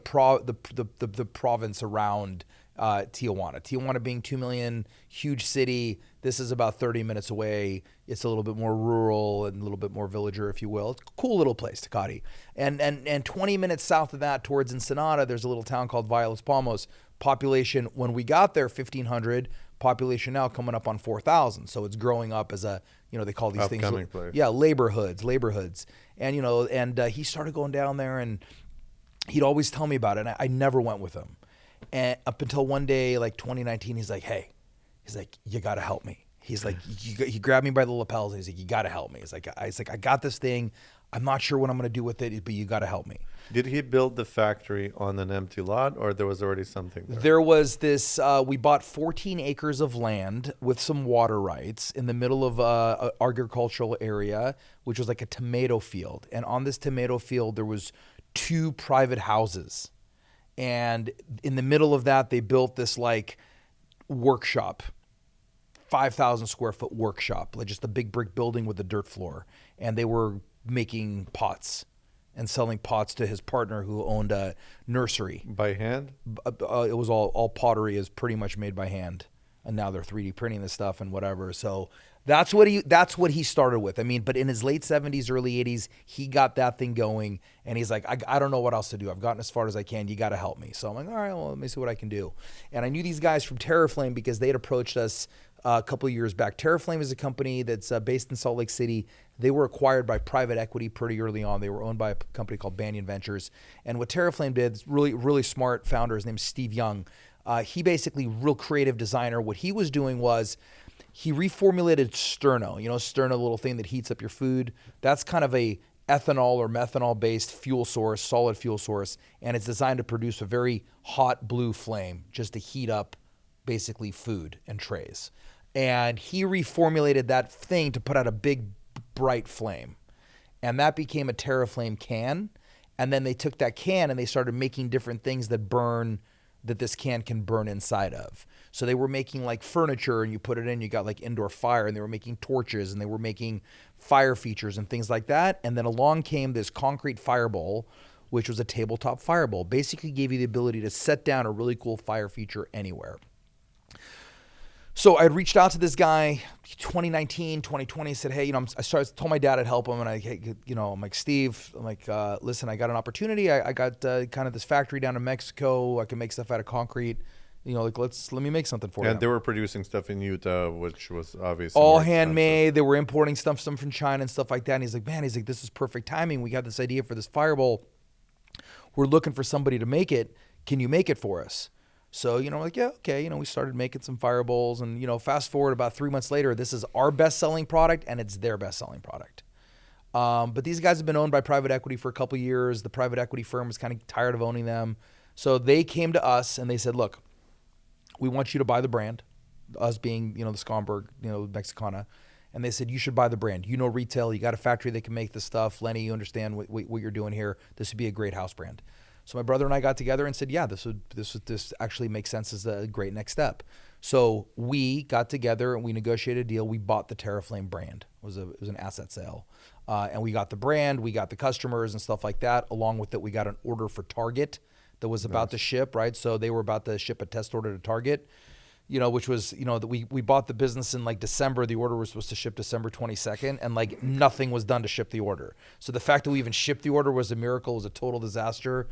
province around Tijuana. Tijuana being 2 million, huge city. This is about 30 minutes away. It's a little bit more rural and a little bit more villager, if you will. It's a cool little place, Tecate. And 20 minutes south of that, towards Ensenada, there's a little town called Valle Los Palmos. Population when we got there, 1,500. Population now coming up on 4,000. So it's growing up as a, you know, they call these upcoming things, place. Yeah, labor hoods. And, you know, he started going down there, and he'd always tell me about it. And I never went with him. And up until one day, like 2019, he's like, you got to help me. He's like, he grabbed me by the lapels and he's like, you got to help me. He's like, I got this thing. I'm not sure what I'm going to do with it, but you got to help me. Did he build the factory on an empty lot, or there was already something there? There was this, we bought 14 acres of land with some water rights in the middle of a agricultural area, which was like a tomato field. And on this tomato field, there was 2 private houses. And in the middle of that, they built this like workshop, 5,000 square foot workshop, like just a big brick building with a dirt floor. And they were making pots and selling pots to his partner who owned a nursery. By hand? It was all pottery is pretty much made by hand. And now they're 3D printing this stuff and whatever. So that's what he started with. I mean, but in his late 70s, early 80s, he got that thing going. And he's like, I don't know what else to do. I've gotten as far as I can. You got to help me. So I'm like, all right, well, let me see what I can do. And I knew these guys from Terraflame because they had approached us a couple of years back. Terraflame is a company that's based in Salt Lake City. They were acquired by private equity pretty early on. They were owned by a company called Banyan Ventures. And what Terraflame did, really, really smart founder, his name's Steve Young. He basically, real creative designer. What he was doing was he reformulated sterno. You know, sterno, the little thing that heats up your food. That's kind of a ethanol or methanol-based fuel source, solid fuel source. And it's designed to produce a very hot blue flame just to heat up basically food and trays. And he reformulated that thing to put out a big, bright flame. And that became a Terraflame can. And then they took that can and they started making different things that burn, that this can burn inside of. So they were making like furniture and you put it in, you got like indoor fire, and they were making torches and they were making fire features and things like that. And then along came this concrete fireball, which was a tabletop fireball. Basically gave you the ability to set down a really cool fire feature anywhere. So I had reached out to this guy 2019, 2020, said, hey, told my dad I'd help him. And I'm like, Steve, listen, I got an opportunity. I got kind of this factory down in Mexico. I can make stuff out of concrete. Let me make something for you. And they were producing stuff in Utah, which was obviously all handmade. They were importing some from China and stuff like that. And he's like, this is perfect timing. We got this idea for this fireball. We're looking for somebody to make it. Can you make it for us? So, like, yeah, okay. We started making some fireballs and, fast forward about 3 months later, this is our best selling product and it's their best selling product. But these guys have been owned by private equity for a couple of years. The private equity firm was kind of tired of owning them. So they came to us and they said, look, we want you to buy the brand, us being, the Skomberg, Mexicana. And they said, you should buy the brand. Retail, you got a factory that can make this stuff. Lenny, you understand what you're doing here. This would be a great house brand. So my brother and I got together and said, yeah, this actually makes sense as a great next step. So we got together and we negotiated a deal. We bought the Terraflame brand. It was an asset sale. And we got the brand, we got the customers and stuff like that. Along with it, we got an order for Target that was about to ship, right? So they were about to ship a test order to Target, which was, that we bought the business in like December. The order was supposed to ship December 22nd, and like nothing was done to ship the order. So the fact that we even shipped the order was a miracle, was a total disaster.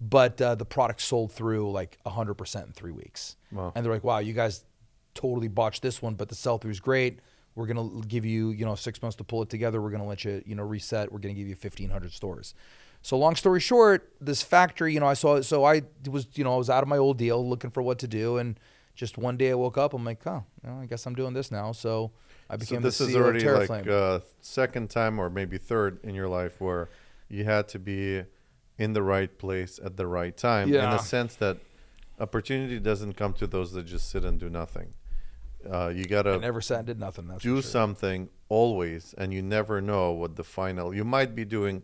But the product sold through like 100% in 3 weeks. Wow. And they're like, wow, you guys totally botched this one, but the sell-through is great. We're going to give you, 6 months to pull it together. We're going to let you, reset. We're going to give you 1,500 stores. So long story short, this factory, I was out of my old deal looking for what to do. And just one day I woke up, I'm like, I guess I'm doing this now. So I became the CEO of Terraflame. So this is already like second time or maybe third in your life where you had to be in the right place at the right time, in the sense that opportunity doesn't come to those that just sit and do nothing. You gotta I never sat and did nothing. That's do something always, and you never know what the final. You might be doing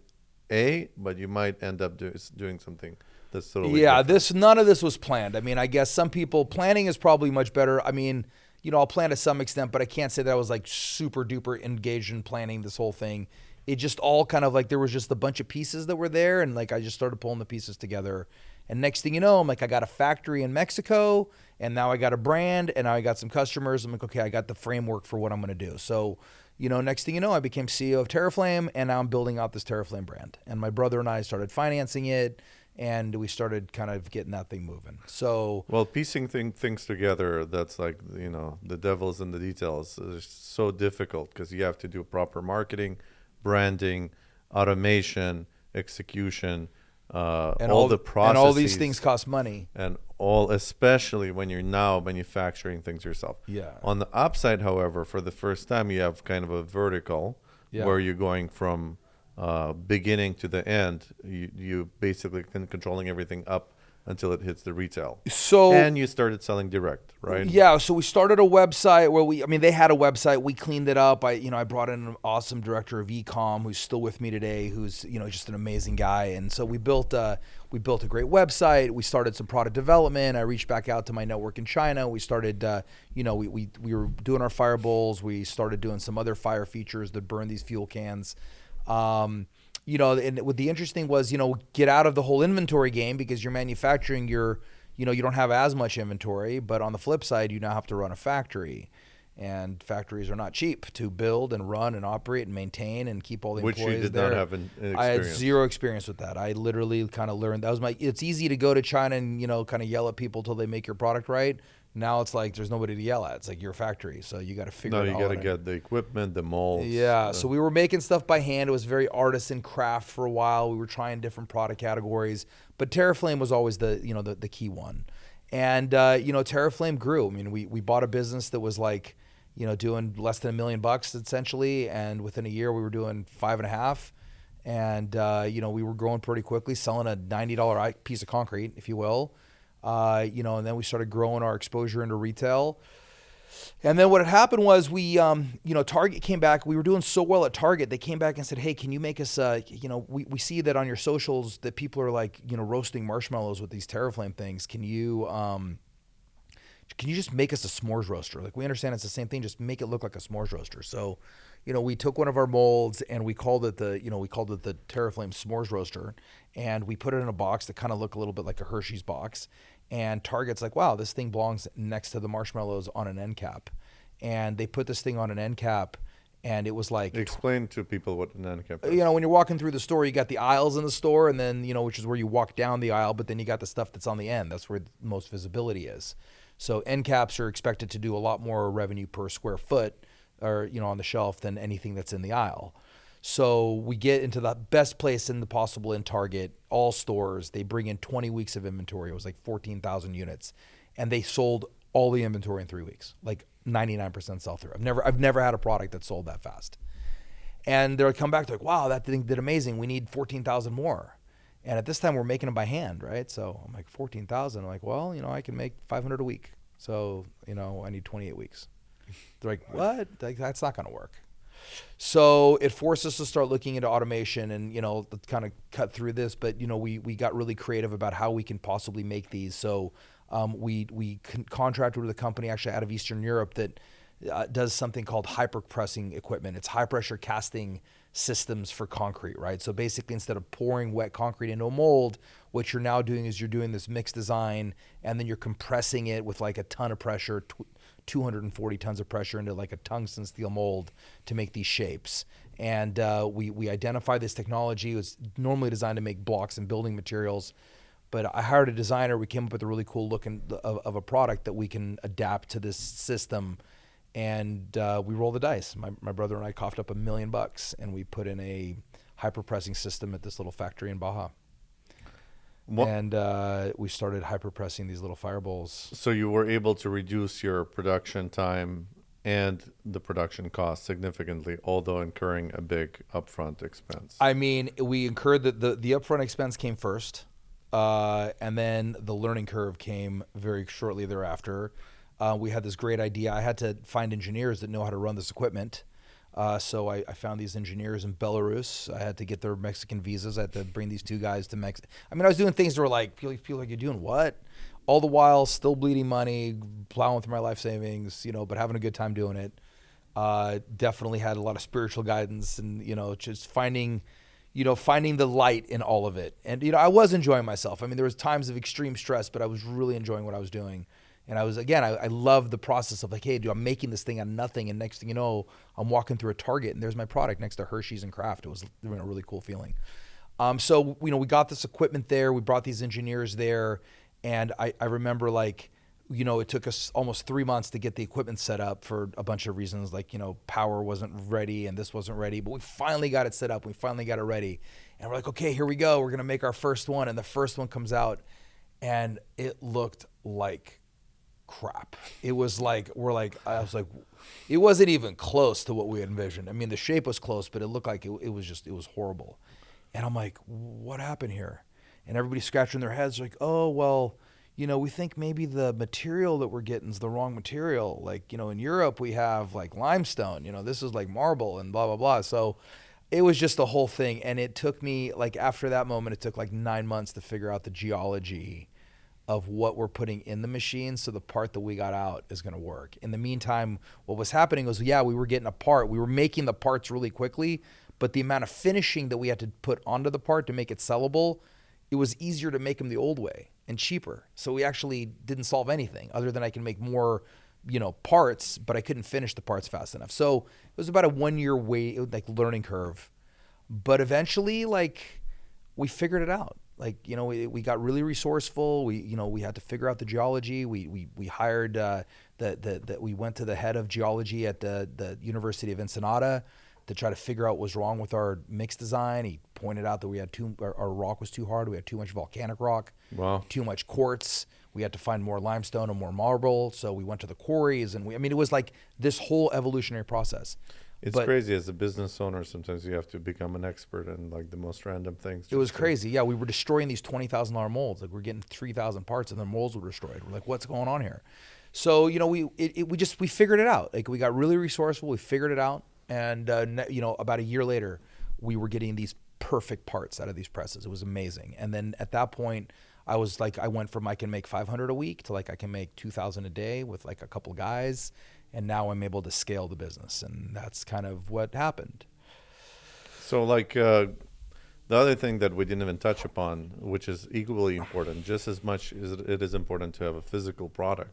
A, but you might end up doing something that's totally different. None of this was planned. I mean, I guess some people planning is probably much better. I mean, I'll plan to some extent, but I can't say that I was like super duper engaged in planning this whole thing. It just all kind of like there was just a bunch of pieces that were there, and like I just started pulling the pieces together. And next thing you know, I'm like, I got a factory in Mexico, and now I got a brand, and now I got some customers. I'm like, okay, I got the framework for what I'm going to do. So, next thing you know, I became CEO of Terraflame, and now I'm building out this Terraflame brand. And my brother and I started financing it, and we started kind of getting that thing moving. So, well, piecing things together, that's like, the devil's in the details. It's so difficult because you have to do proper marketing, branding, automation, execution, all the processes. And all these things cost money. And all, especially when you're now manufacturing things yourself. Yeah. On the upside, however, for the first time, you have kind of a vertical where you're going from beginning to the end. You basically controlling everything up until it hits the retail. And you started selling direct, right? Yeah. So we started a website where they had a website. We cleaned it up. I brought in an awesome director of e-com who's still with me today, who's, just an amazing guy. And so we built a great website. We started some product development. I reached back out to my network in China. We started, we were doing our fire bowls. We started doing some other fire features that burn these fuel cans. And what the interesting was, get out of the whole inventory game because you're manufacturing you don't have as much inventory, but on the flip side, you now have to run a factory, and factories are not cheap to build and run and operate and maintain and keep all the employees there. Which you did not have an experience. I had zero experience with that. I literally kind of learned, it's easy to go to China and, kind of yell at people till they make your product right. Now it's like there's nobody to yell at. It's like your factory, so you got to figure it out. No, you got to get the equipment, the molds. Yeah, so we were making stuff by hand. It was very artisan craft for a while. We were trying different product categories, but Terraflame was always the key one. And Terraflame grew. I mean, we bought a business that was like, doing less than $1 million essentially, and within a year we were doing 5.5. And we were growing pretty quickly, selling a $90 piece of concrete, if you will. And then we started growing our exposure into retail. And then what had happened was we, Target came back. We were doing so well at Target. They came back and said, hey, can you make us, we see that on your socials that people are like, roasting marshmallows with these Terraflame things. Can you just make us a s'mores roaster? Like, we understand it's the same thing. Just make it look like a s'mores roaster. So, we took one of our molds and we called it the Terraflame s'mores roaster. And we put it in a box that kind of looked a little bit like a Hershey's box. And Target's like, wow, this thing belongs next to the marshmallows on an end cap. And they put this thing on an end cap, and it was like... Explain to people what an end cap is. When you're walking through the store, you got the aisles in the store, and then, which is where you walk down the aisle, but then you got the stuff that's on the end. That's where most visibility is. So end caps are expected to do a lot more revenue per square foot or, on the shelf than anything that's in the aisle. So we get into the best place possible in Target, all stores. They bring in 20 weeks of inventory. It was like 14,000 units. And they sold all the inventory in 3 weeks, like 99% sell through. I've never had a product that sold that fast. And they'll come back to like, wow, that thing did amazing. We need 14,000 more. And at this time we're making them by hand, right? So I'm like, 14,000. I'm like, well, I can make 500 a week. So, I need 28 weeks. They're like, what? Like, that's not going to work. So it forced us to start looking into automation and, kind of cut through this. But, we got really creative about how we can possibly make these. So we contracted with a company actually out of Eastern Europe that does something called hyper-pressing equipment. It's high-pressure casting systems for concrete, right? So basically, instead of pouring wet concrete into a mold, what you're now doing is you're doing this mixed design, and then you're compressing it with like a ton of pressure, 240 tons of pressure into like a tungsten steel mold to make these shapes. And we identified this technology. It was normally designed to make blocks and building materials, but I hired a designer. We came up with a really cool look of a product that we can adapt to this system. And we rolled the dice. My brother and I coughed up $1 million, and we put in a hyper-pressing system at this little factory in Baja. And we started hyper-pressing these little fire bowls. So you were able to reduce your production time and the production cost significantly, although incurring a big upfront expense. I mean, we incurred the upfront expense came first, and then the learning curve came very shortly thereafter. We had this great idea. I had to find engineers that know how to run this equipment. So I found these engineers in Belarus. I had to get their Mexican visas. I had to bring these two guys to Mexico. I mean, I was doing things that were like, people like, you're doing what? All the while still bleeding money, plowing through my life savings, but having a good time doing it. Definitely had a lot of spiritual guidance and, just finding the light in all of it. And, I was enjoying myself. I mean, there was times of extreme stress, but I was really enjoying what I was doing. And I love the process of like, hey, dude, I'm making this thing out of nothing. And next thing you know, I'm walking through a Target and there's my product next to Hershey's and Kraft. It was a really cool feeling. So, we got this equipment there. We brought these engineers there. And I remember like it took us almost 3 months to get the equipment set up for a bunch of reasons, like, power wasn't ready and this wasn't ready, but we finally got it set up. We finally got it ready. And we're like, okay, here we go. We're going to make our first one. And the first one comes out and it looked like crap. It was like, I was like, it wasn't even close to what we had envisioned. I mean, the shape was close, but it looked like it was horrible. And I'm like, what happened here? And everybody's scratching their heads like, oh, well, we think maybe the material that we're getting is the wrong material. Like, in Europe we have like limestone, this is like marble and blah, blah, blah. So it was just the whole thing. And it took me, like, after that moment, it took like 9 months to figure out the geology of what we're putting in the machine so the part that we got out is going to work. In the meantime, what was happening was, we were getting a part. We were making the parts really quickly, but the amount of finishing that we had to put onto the part to make it sellable, it was easier to make them the old way and cheaper. So we actually didn't solve anything other than I can make more, parts, but I couldn't finish the parts fast enough. So it was about a 1 year learning curve. But eventually, we figured it out. We got really resourceful. We had to figure out the geology. We hired we went to the head of geology at the University of Ensenada to try to figure out what was wrong with our mix design. He pointed out that we had our rock was too hard. We had too much volcanic rock, too much quartz. We had to find more limestone and more marble. So we went to the quarries, and it was like this whole evolutionary process. It's crazy. As a business owner, sometimes you have to become an expert in like the most random things. It was crazy. Yeah, we were destroying these $20,000 molds. Like, we're getting 3,000 parts, and the molds were destroyed. We're like, what's going on here? So we figured it out. Like, we got really resourceful. We figured it out, and about a year later, we were getting these perfect parts out of these presses. It was amazing. And then at that point, I was like, I went from I can make 500 a week to like I can make 2,000 a day with like a couple guys. And now I'm able to scale the business, and that's kind of what happened. So, the other thing that we didn't even touch upon, which is equally important, just as much as it is important to have a physical product,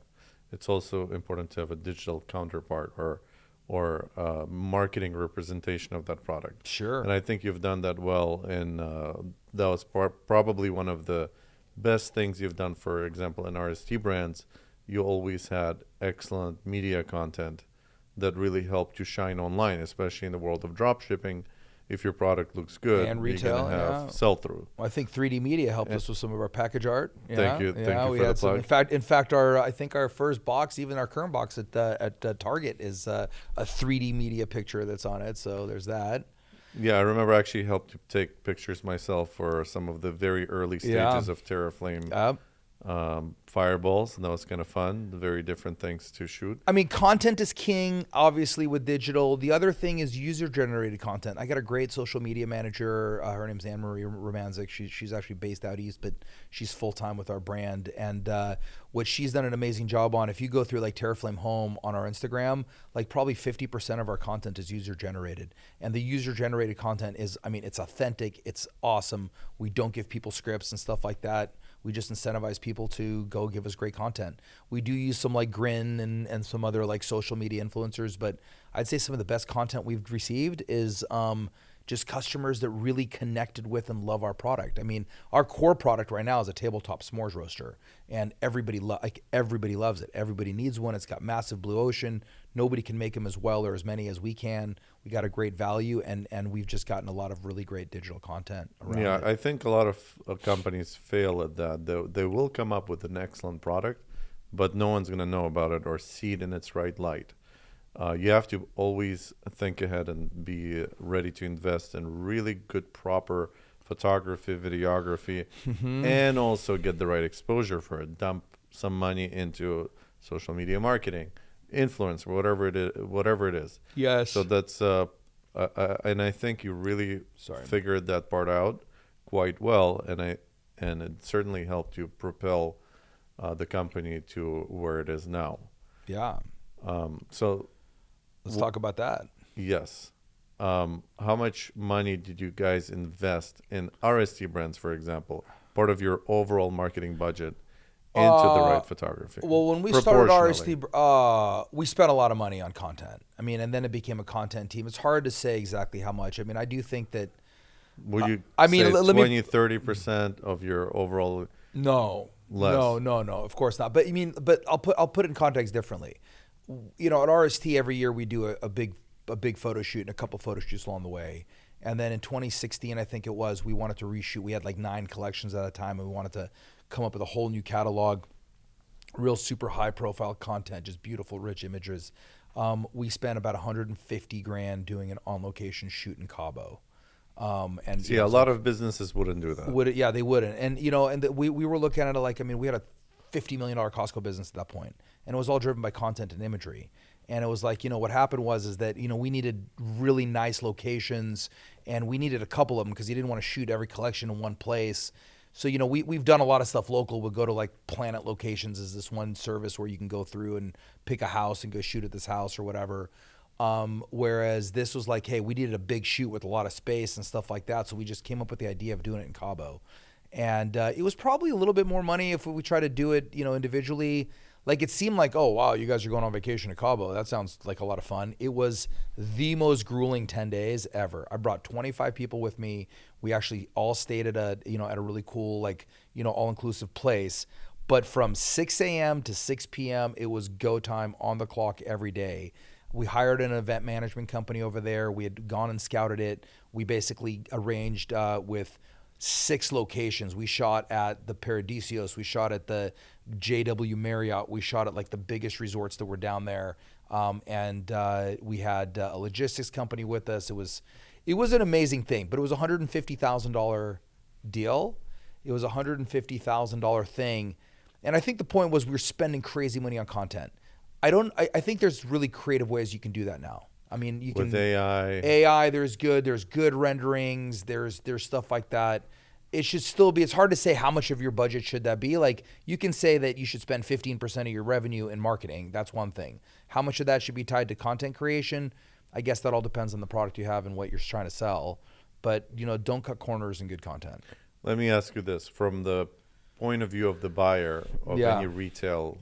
it's also important to have a digital counterpart or marketing representation of that product. Sure. And I think you've done that well, and that was probably one of the best things you've done. For example, in RST brands, you always had excellent media content that really helped you shine online, especially in the world of drop shipping. If your product looks good, and retail, you're gonna have sell-through. Well, I think 3D Media helped us with some of our package art. Thank you for the plug. In fact, I think our first box, even our current box at Target, is a 3D Media picture that's on it. So there's that. Yeah, I remember I actually helped to take pictures myself for some of the very early stages of Terraflame. Fireballs, and that was kind of fun. Very different things to shoot. I mean, content is king, obviously, with digital. The other thing is user-generated content. I got a great social media manager. Her name's Anne-Marie Romanzik. She's actually based out east, but she's full-time with our brand. And what she's done an amazing job on, if you go through like Terraflame Home on our Instagram, like probably 50% of our content is user-generated. And the user-generated content is, it's authentic. It's awesome. We don't give people scripts and stuff like that. We just incentivize people to go give us great content. We do use some like Grin and some other like social media influencers, but I'd say some of the best content we've received is just customers that really connected with and love our product. I mean, our core product right now is a tabletop s'mores roaster, and everybody loves it. Everybody needs one. It's got massive blue ocean. Nobody can make them as well or as many as we can. We got a great value, and we've just gotten a lot of really great digital content around it. I think a lot of companies fail at that. They will come up with an excellent product, but no one's going to know about it or see it in its right light. You have to always think ahead and be ready to invest in really good, proper photography, videography, and also get the right exposure for it. Dump some money into social media marketing, influence, whatever it is. Yes. So that's and I think you really figured that part out quite well, and it certainly helped you propel the company to where it is now. Yeah. So let's talk about that. Yes. How much money did you guys invest in RST brands, for example, part of your overall marketing budget, into the right photography? Well, when we started RST, we spent a lot of money on content. And then it became a content team. It's hard to say exactly how much. I do think that... Would you say 20-30% of your overall... No. less. No, of course not. But but I'll put it in context differently. At RST every year we do a big photo shoot and a couple photo shoots along the way. And then in 2016, I think it was, we wanted to reshoot. We had like 9 collections at a time, and we wanted to come up with a whole new catalog, real super high profile content, just beautiful, rich images. We spent about $150,000 doing an on location shoot in Cabo. And See, a lot of businesses wouldn't do that. Yeah, they wouldn't. And we were looking at it like, we had a $50 million Costco business at that point, and it was all driven by content and imagery. And it was like, what happened was that we needed really nice locations, and we needed a couple of them because you didn't want to shoot every collection in one place. So we've done a lot of stuff local. We'll go to like Planet Locations, is this one service where you can go through and pick a house and go shoot at this house or whatever. Whereas this was like, hey, we needed a big shoot with a lot of space and stuff like that. So we just came up with the idea of doing it in Cabo. And it was probably a little bit more money if we tried to do it, individually. Like it seemed like, oh, wow, you guys are going on vacation to Cabo. That sounds like a lot of fun. It was the most grueling 10 days ever. I brought 25 people with me. We actually all stayed at a really cool, like, all-inclusive place. But from 6 a.m. to 6 p.m., it was go time on the clock every day. We hired an event management company over there. We had gone and scouted it. We basically arranged with 6 locations. We shot at the Paradisios. We shot at the JW Marriott. We shot at like the biggest resorts that were down there. And we had a logistics company with us. It was an amazing thing, but it was a $150,000 deal. It was a $150,000 thing. And I think the point was we were spending crazy money on content. I think there's really creative ways you can do that now. I mean, you can with AI. There's good renderings. There's stuff like that. It should still be. It's hard to say how much of your budget should that be. Like you can say that you should spend 15% of your revenue in marketing. That's one thing. How much of that should be tied to content creation? I guess that all depends on the product you have and what you're trying to sell. But don't cut corners in good content. Let me ask you this: from the point of view of the buyer of any retail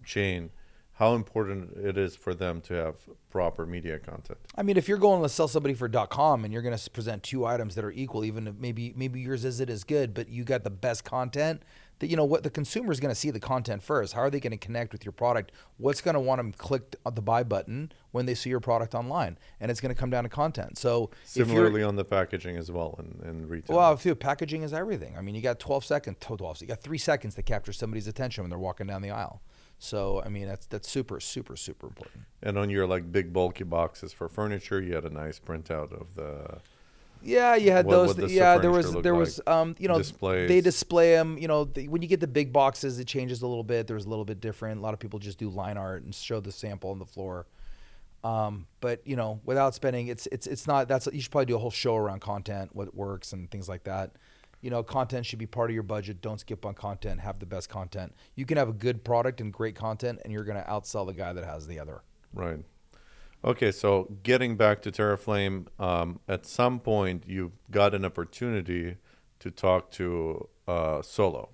chain, how important it is for them to have proper media content? I mean, if you're going to sell somebody for .com and you're going to present 2 items that are equal, even if maybe yours isn't as good, but you got the best content, that what the consumer is going to see the content first. How are they going to connect with your product? What's going to want them click on the buy button when they see your product online? And it's going to come down to content. So similarly on the packaging as well in retail. Well, packaging is everything. I mean, you got 12 seconds, you got 3 seconds to capture somebody's attention when they're walking down the aisle. So, I mean, that's super, super, super important. And on your like big bulky boxes for furniture, you had a nice printout of the... Yeah, you had those. There was displays. They display them. When you get the big boxes, it changes a little bit. There's a little bit different. A lot of people just do line art and show the sample on the floor. But without spending, it's not. You should probably do a whole show around content, what works and things like that. Content should be part of your budget. Don't skip on content. Have the best content. You can have a good product and great content, and you're going to outsell the guy that has the other. Right. Okay, so getting back to Terraflame, at some point you got an opportunity to talk to Solo.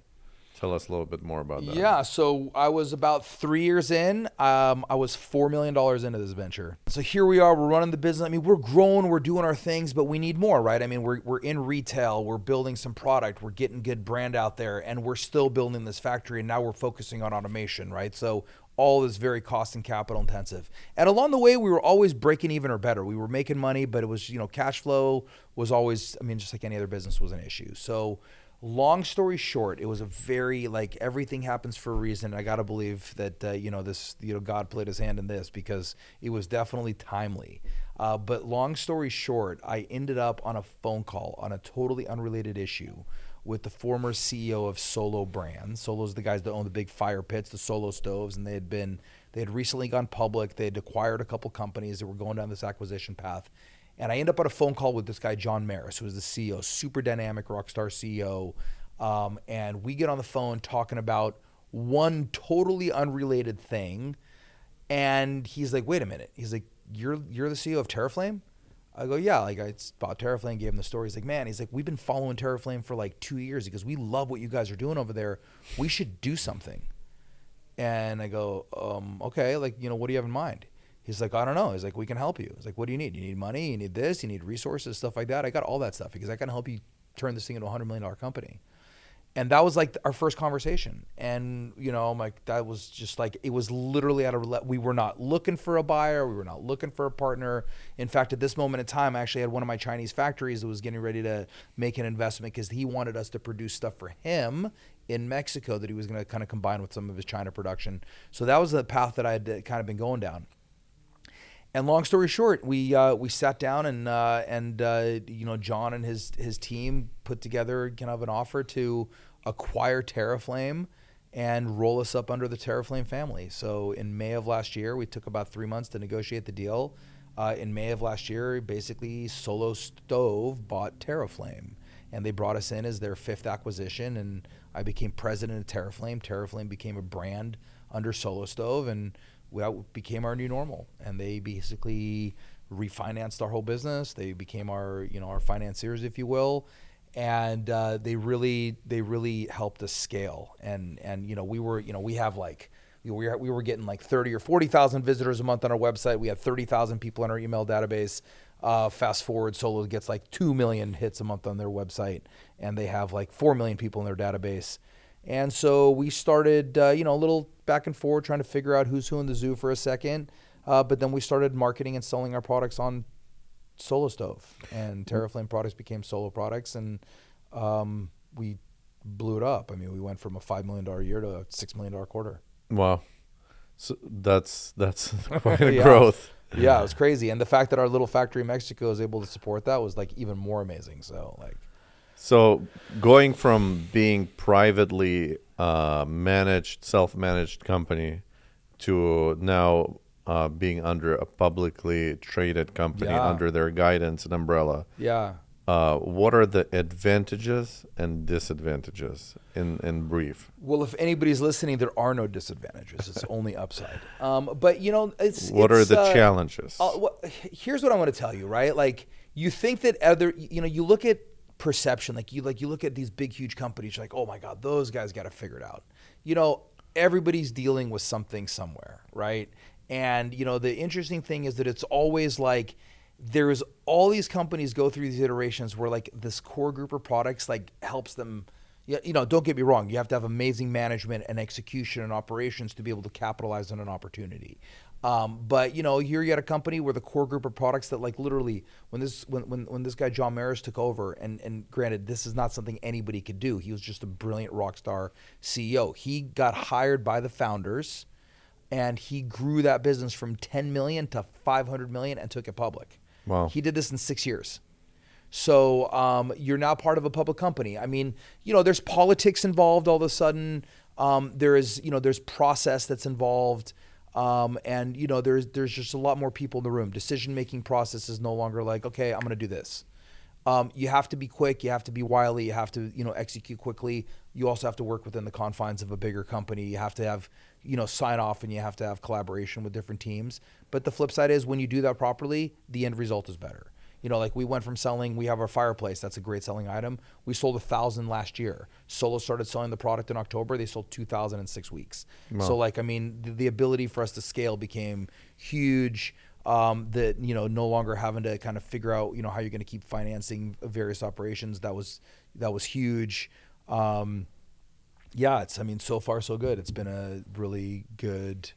Tell us a little bit more about that. Yeah, so I was about 3 years in. I was $4 million into this venture. So here we are, we're running the business. I mean, we're growing, we're doing our things, but we need more, right? I mean, we're in retail, we're building some product, we're getting good brand out there, and we're still building this factory, and now we're focusing on automation, right? So all is very cost and capital intensive. And along the way, we were always breaking even or better. We were making money, but it was, cash flow was always, just like any other business, was an issue. So long story short, it was a very, everything happens for a reason. I got to believe that, God played his hand in this because it was definitely timely. But long story short, I ended up on a phone call on a totally unrelated issue with the former CEO of Solo Brands. Solo's the guys that own the big fire pits, the Solo stoves, and they had recently gone public. They had acquired a couple companies that were going down this acquisition path. And I end up on a phone call with this guy, John Maris, who is the CEO, super dynamic rock star CEO. And we get on the phone talking about one totally unrelated thing. And he's like, wait a minute. He's like, you're the CEO of Terraflame? I go, yeah, I bought Terraflame, gave him the story. He's like, man, we've been following Terraflame for 2 years because we love what you guys are doing over there. We should do something. And I go, okay, what do you have in mind? He's like, I don't know. He's like, we can help you. He's like, what do you need? You need money? You need this? You need resources? Stuff like that? I got all that stuff because I can help you turn this thing into a $100 million company. And that was like our first conversation. And, I'm like, that was just like, it was literally we were not looking for a buyer. We were not looking for a partner. In fact, at this moment in time, I actually had one of my Chinese factories that was getting ready to make an investment because he wanted us to produce stuff for him in Mexico that he was going to kind of combine with some of his China production. So that was the path that I had kind of been going down. And long story short, we sat down and John and his team put together kind of an offer to acquire Terraflame and roll us up under the Terraflame family. So in May of last year, we took about 3 months to negotiate the deal. In May of last year, basically Solo Stove bought Terraflame, and they brought us in as their 5th acquisition, and I became president of Terraflame. Terraflame became a brand under Solo Stove, and we became our new normal. And they basically refinanced our whole business. They became our financiers, if you will. And they really helped us scale. And we were getting like 30 or 40,000 visitors a month on our website. We had 30,000 people in our email database. Fast forward, Solo gets like 2 million hits a month on their website, and they have like 4 million people in their database. And so we started, a little back and forth trying to figure out who's who in the zoo for a second. But then we started marketing and selling our products on Solo Stove, and Terraflame products became Solo products, and we blew it up. I mean, we went from a $5 million a year to a $6 million quarter. Wow. So that's quite a growth. Yeah, it was crazy. And the fact that our little factory in Mexico is able to support that was like even more amazing. So going from being privately managed, self-managed company to now being under a publicly traded company under their guidance and umbrella. Yeah. What are the advantages and disadvantages in brief? Well, if anybody's listening, there are no disadvantages. It's only upside. But what are the challenges? Here's what I want to tell you, right? Like, you think that you look at perception, like you look at these big, huge companies, you're like, oh my God, those guys got to figure it out. Everybody's dealing with something somewhere, right? And, the interesting thing is that it's always like, there's all these companies go through these iterations where like this core group of products like helps them. Don't get me wrong. You have to have amazing management and execution and operations to be able to capitalize on an opportunity. But here you got a company where the core group of products that like literally when this guy John Maris took over, and granted, this is not something anybody could do. He was just a brilliant rock star CEO. He got hired by the founders, and he grew that business from 10 million to 500 million and took it public. Wow. He did this in 6 years. So you're now part of a public company. I mean, there's politics involved all of a sudden. There's process that's involved. And there's just a lot more people in the room. Decision-making process is no longer like, okay, I'm going to do this. You have to be quick. You have to be wily. You have to, execute quickly. You also have to work within the confines of a bigger company. You have to have, sign off, and you have to have collaboration with different teams. But the flip side is when you do that properly, the end result is better. Like we went from we have our fireplace. That's a great selling item. We sold 1,000 last year. Solo started selling the product in October. They sold 2,000 in 6 weeks. Wow. So the ability for us to scale became huge. That, no longer having to kind of figure out, how you're going to keep financing various operations. That was huge. So far so good. It's been a really good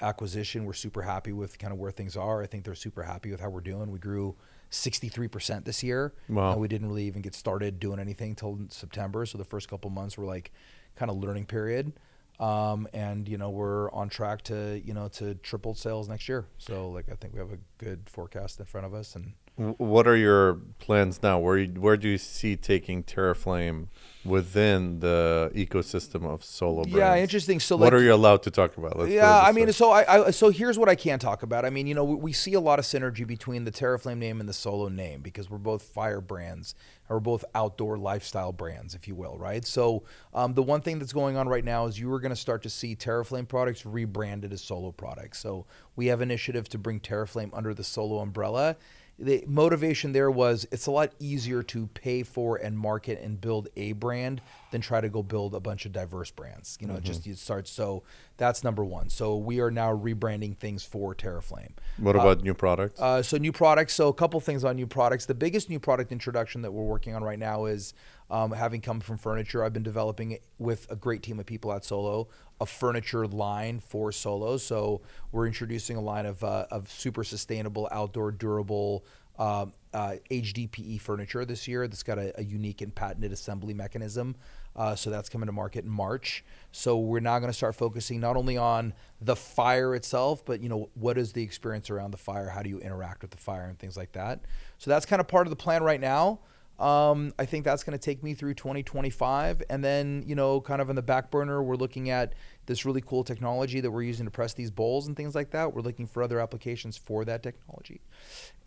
acquisition. We're super happy with kind of where things are. I think they're super happy with how we're doing. We grew 63% this year. Wow. And we didn't really even get started doing anything till September. So the first couple months were like kind of learning period. And we're on track to to triple sales next year. So I think we have a good forecast in front of us. And what are your plans now? Where do you see taking Terraflame within the ecosystem of Solo brands? Yeah, interesting. So what are you allowed to talk about? So here's what I can talk about. I mean, we see a lot of synergy between the Terraflame name and the Solo name because we're both fire brands, or we're both outdoor lifestyle brands, if you will, right? So the one thing that's going on right now is you are going to start to see Terraflame products rebranded as Solo products. So we have initiative to bring Terraflame under the Solo umbrella. The motivation there was it's a lot easier to pay for and market and build a brand than try to go build a bunch of diverse brands. You start. So that's number one. So we are now rebranding things for Terraflame. What about new products? So new products. So a couple things on new products. The biggest new product introduction that we're working on right now is Having come from furniture, I've been developing with a great team of people at Solo a furniture line for solos. So we're introducing a line of super sustainable, outdoor, durable HDPE furniture this year that's got a unique and patented assembly mechanism. So that's coming to market in March. So we're now going to start focusing not only on the fire itself, but what is the experience around the fire? How do you interact with the fire and things like that? So that's kind of part of the plan right now. I think that's going to take me through 2025. And then, kind of on the back burner, we're looking at this really cool technology that we're using to press these bowls and things like that. We're looking for other applications for that technology.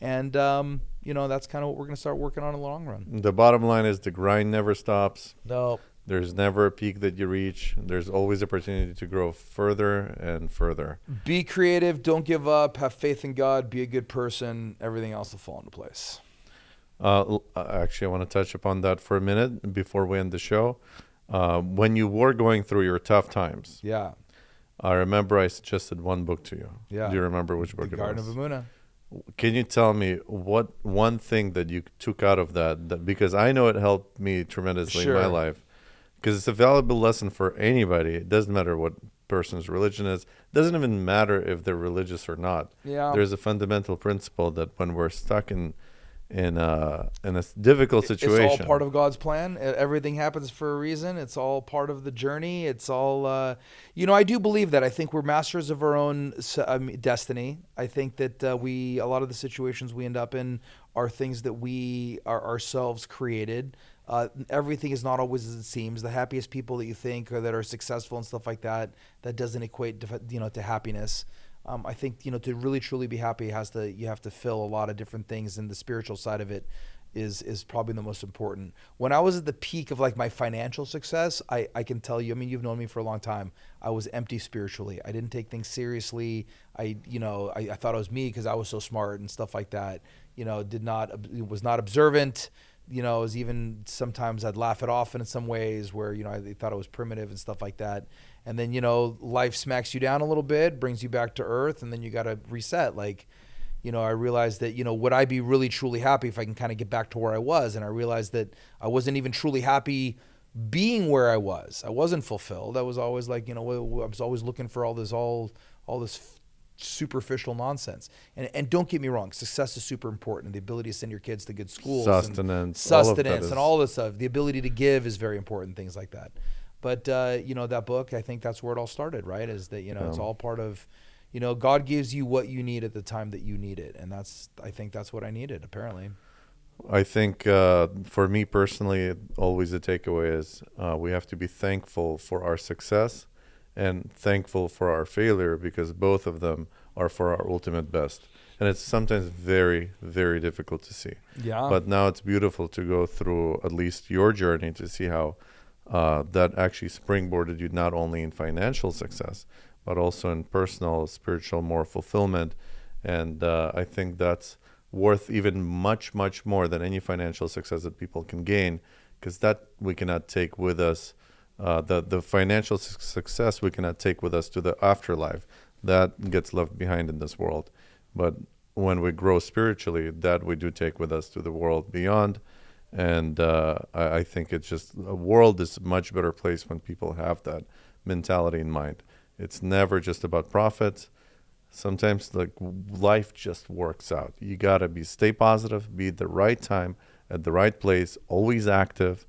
And, that's kind of what we're going to start working on in the long run. The bottom line is the grind never stops. No. There's never a peak that you reach. There's always opportunity to grow further and further. Be creative. Don't give up. Have faith in God. Be a good person. Everything else will fall into place. Actually, I want to touch upon that for a minute before we end the show. When you were going through your tough times, yeah, I remember I suggested one book to you. Yeah. Do you remember which book it was? The Garden of Emunah. Can you tell me what one thing that you took out of that because I know it helped me tremendously in my life, because it's a valuable lesson for anybody. It doesn't matter what person's religion is. It doesn't even matter if they're religious or not. Yeah. There's a fundamental principle that when we're stuck in a difficult situation, it's all part of God's plan. Everything happens for a reason. It's all part of the journey. It's all, I do believe that. I think we're masters of our own destiny. I think that a lot of the situations we end up in are things that we ourselves created. Everything is not always as it seems. The happiest people that you think or that are successful and stuff like that doesn't equate to happiness. I think, to really truly be happy, you have to fill a lot of different things, and the spiritual side of it is probably the most important. When I was at the peak of like my financial success, I can tell you, you've known me for a long time. I was empty spiritually. I didn't take things seriously. I thought it was me because I was so smart and stuff like that. Was not observant. Was even sometimes I'd laugh it off in some ways where, I thought it was primitive and stuff like that. And then, life smacks you down a little bit, brings you back to earth, and then you got to reset. Like, I realized that, would I be really truly happy if I can kind of get back to where I was? And I realized that I wasn't even truly happy being where I was. I wasn't fulfilled. I was always like, I was always looking for all this superficial nonsense. And don't get me wrong, success is super important. The ability to send your kids to good schools, sustenance, and all this stuff. The ability to give is very important, things like that. But, that book, I think that's where it all started, right? Is that, it's all part of, God gives you what you need at the time that you need it. And I think that's what I needed, apparently. I think for me personally, always the takeaway is we have to be thankful for our success and thankful for our failure, because both of them are for our ultimate best. And it's sometimes very, very difficult to see. Yeah. But now it's beautiful to go through at least your journey to see how that actually springboarded you not only in financial success, but also in personal, spiritual, more fulfillment. And I think that's worth even much, much more than any financial success that people can gain, because that we cannot take with us. The financial success we cannot take with us to the afterlife. That gets left behind in this world. But when we grow spiritually, that we do take with us to the world beyond. And I think it's just, the world is a much better place when people have that mentality in mind. It's never just about profits. Sometimes like life just works out. You got to stay positive, be at the right time, at the right place, always active,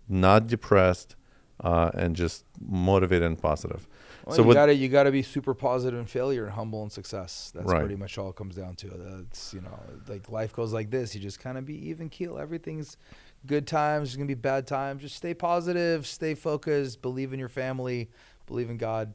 not depressed, and just motivated and positive. Well, so you got to be super positive in failure and humble in success. That's right. Pretty much all it comes down to. It's, like life goes like this. You just kind of be even keel. Everything's good times. There's going to be bad times. Just stay positive, stay focused, believe in your family, believe in God.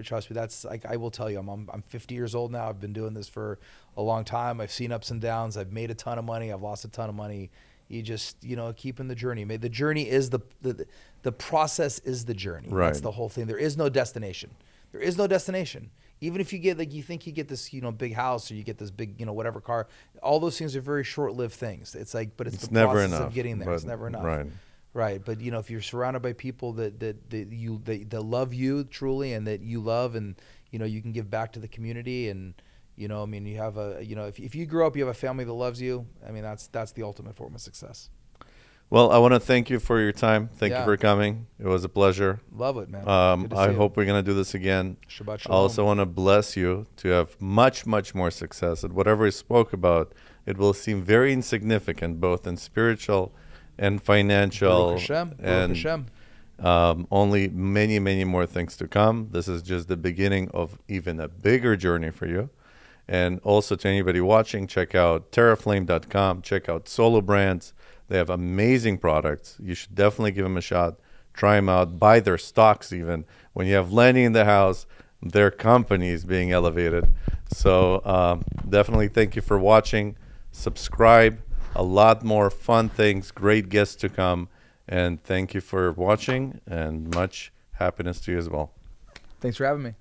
Trust me, that's like, I will tell you, I'm 50 years old now. I've been doing this for a long time. I've seen ups and downs. I've made a ton of money. I've lost a ton of money. You just, keep in the journey. The journey is the process is the journey. Right. That's the whole thing. There is no destination. There is no destination. Even if you get, you think you get this, big house, or you get this big, whatever car, all those things are very short-lived things. It's like, but it's the never process enough, of getting there. It's never enough. Right. Right. But, if you're surrounded by people that love you truly, and that you love, and, you can give back to the community, and, you have if you grow up, you have a family that loves you. That's the ultimate form of success. Well, I want to thank you for your time. Thank you Yeah. for coming. It was a pleasure. Love it, man. Good to see I you. hope we're going to do this again. Shabbat I shalom. also want to bless you to have much, much more success at whatever you spoke about. It will seem very insignificant, both in spiritual and financial, Baruch Hashem. Baruch and Hashem. only many, many more things to come. This is just the beginning of even a bigger journey for you. And also to anybody watching, check out terraflame.com. Check out Solo Brands. They have amazing products. You should definitely give them a shot. Try them out. Buy their stocks even. When you have Lenny in the house, their company is being elevated. So definitely thank you for watching. Subscribe. A lot more fun things, great guests to come. And thank you for watching, and much happiness to you as well. Thanks for having me.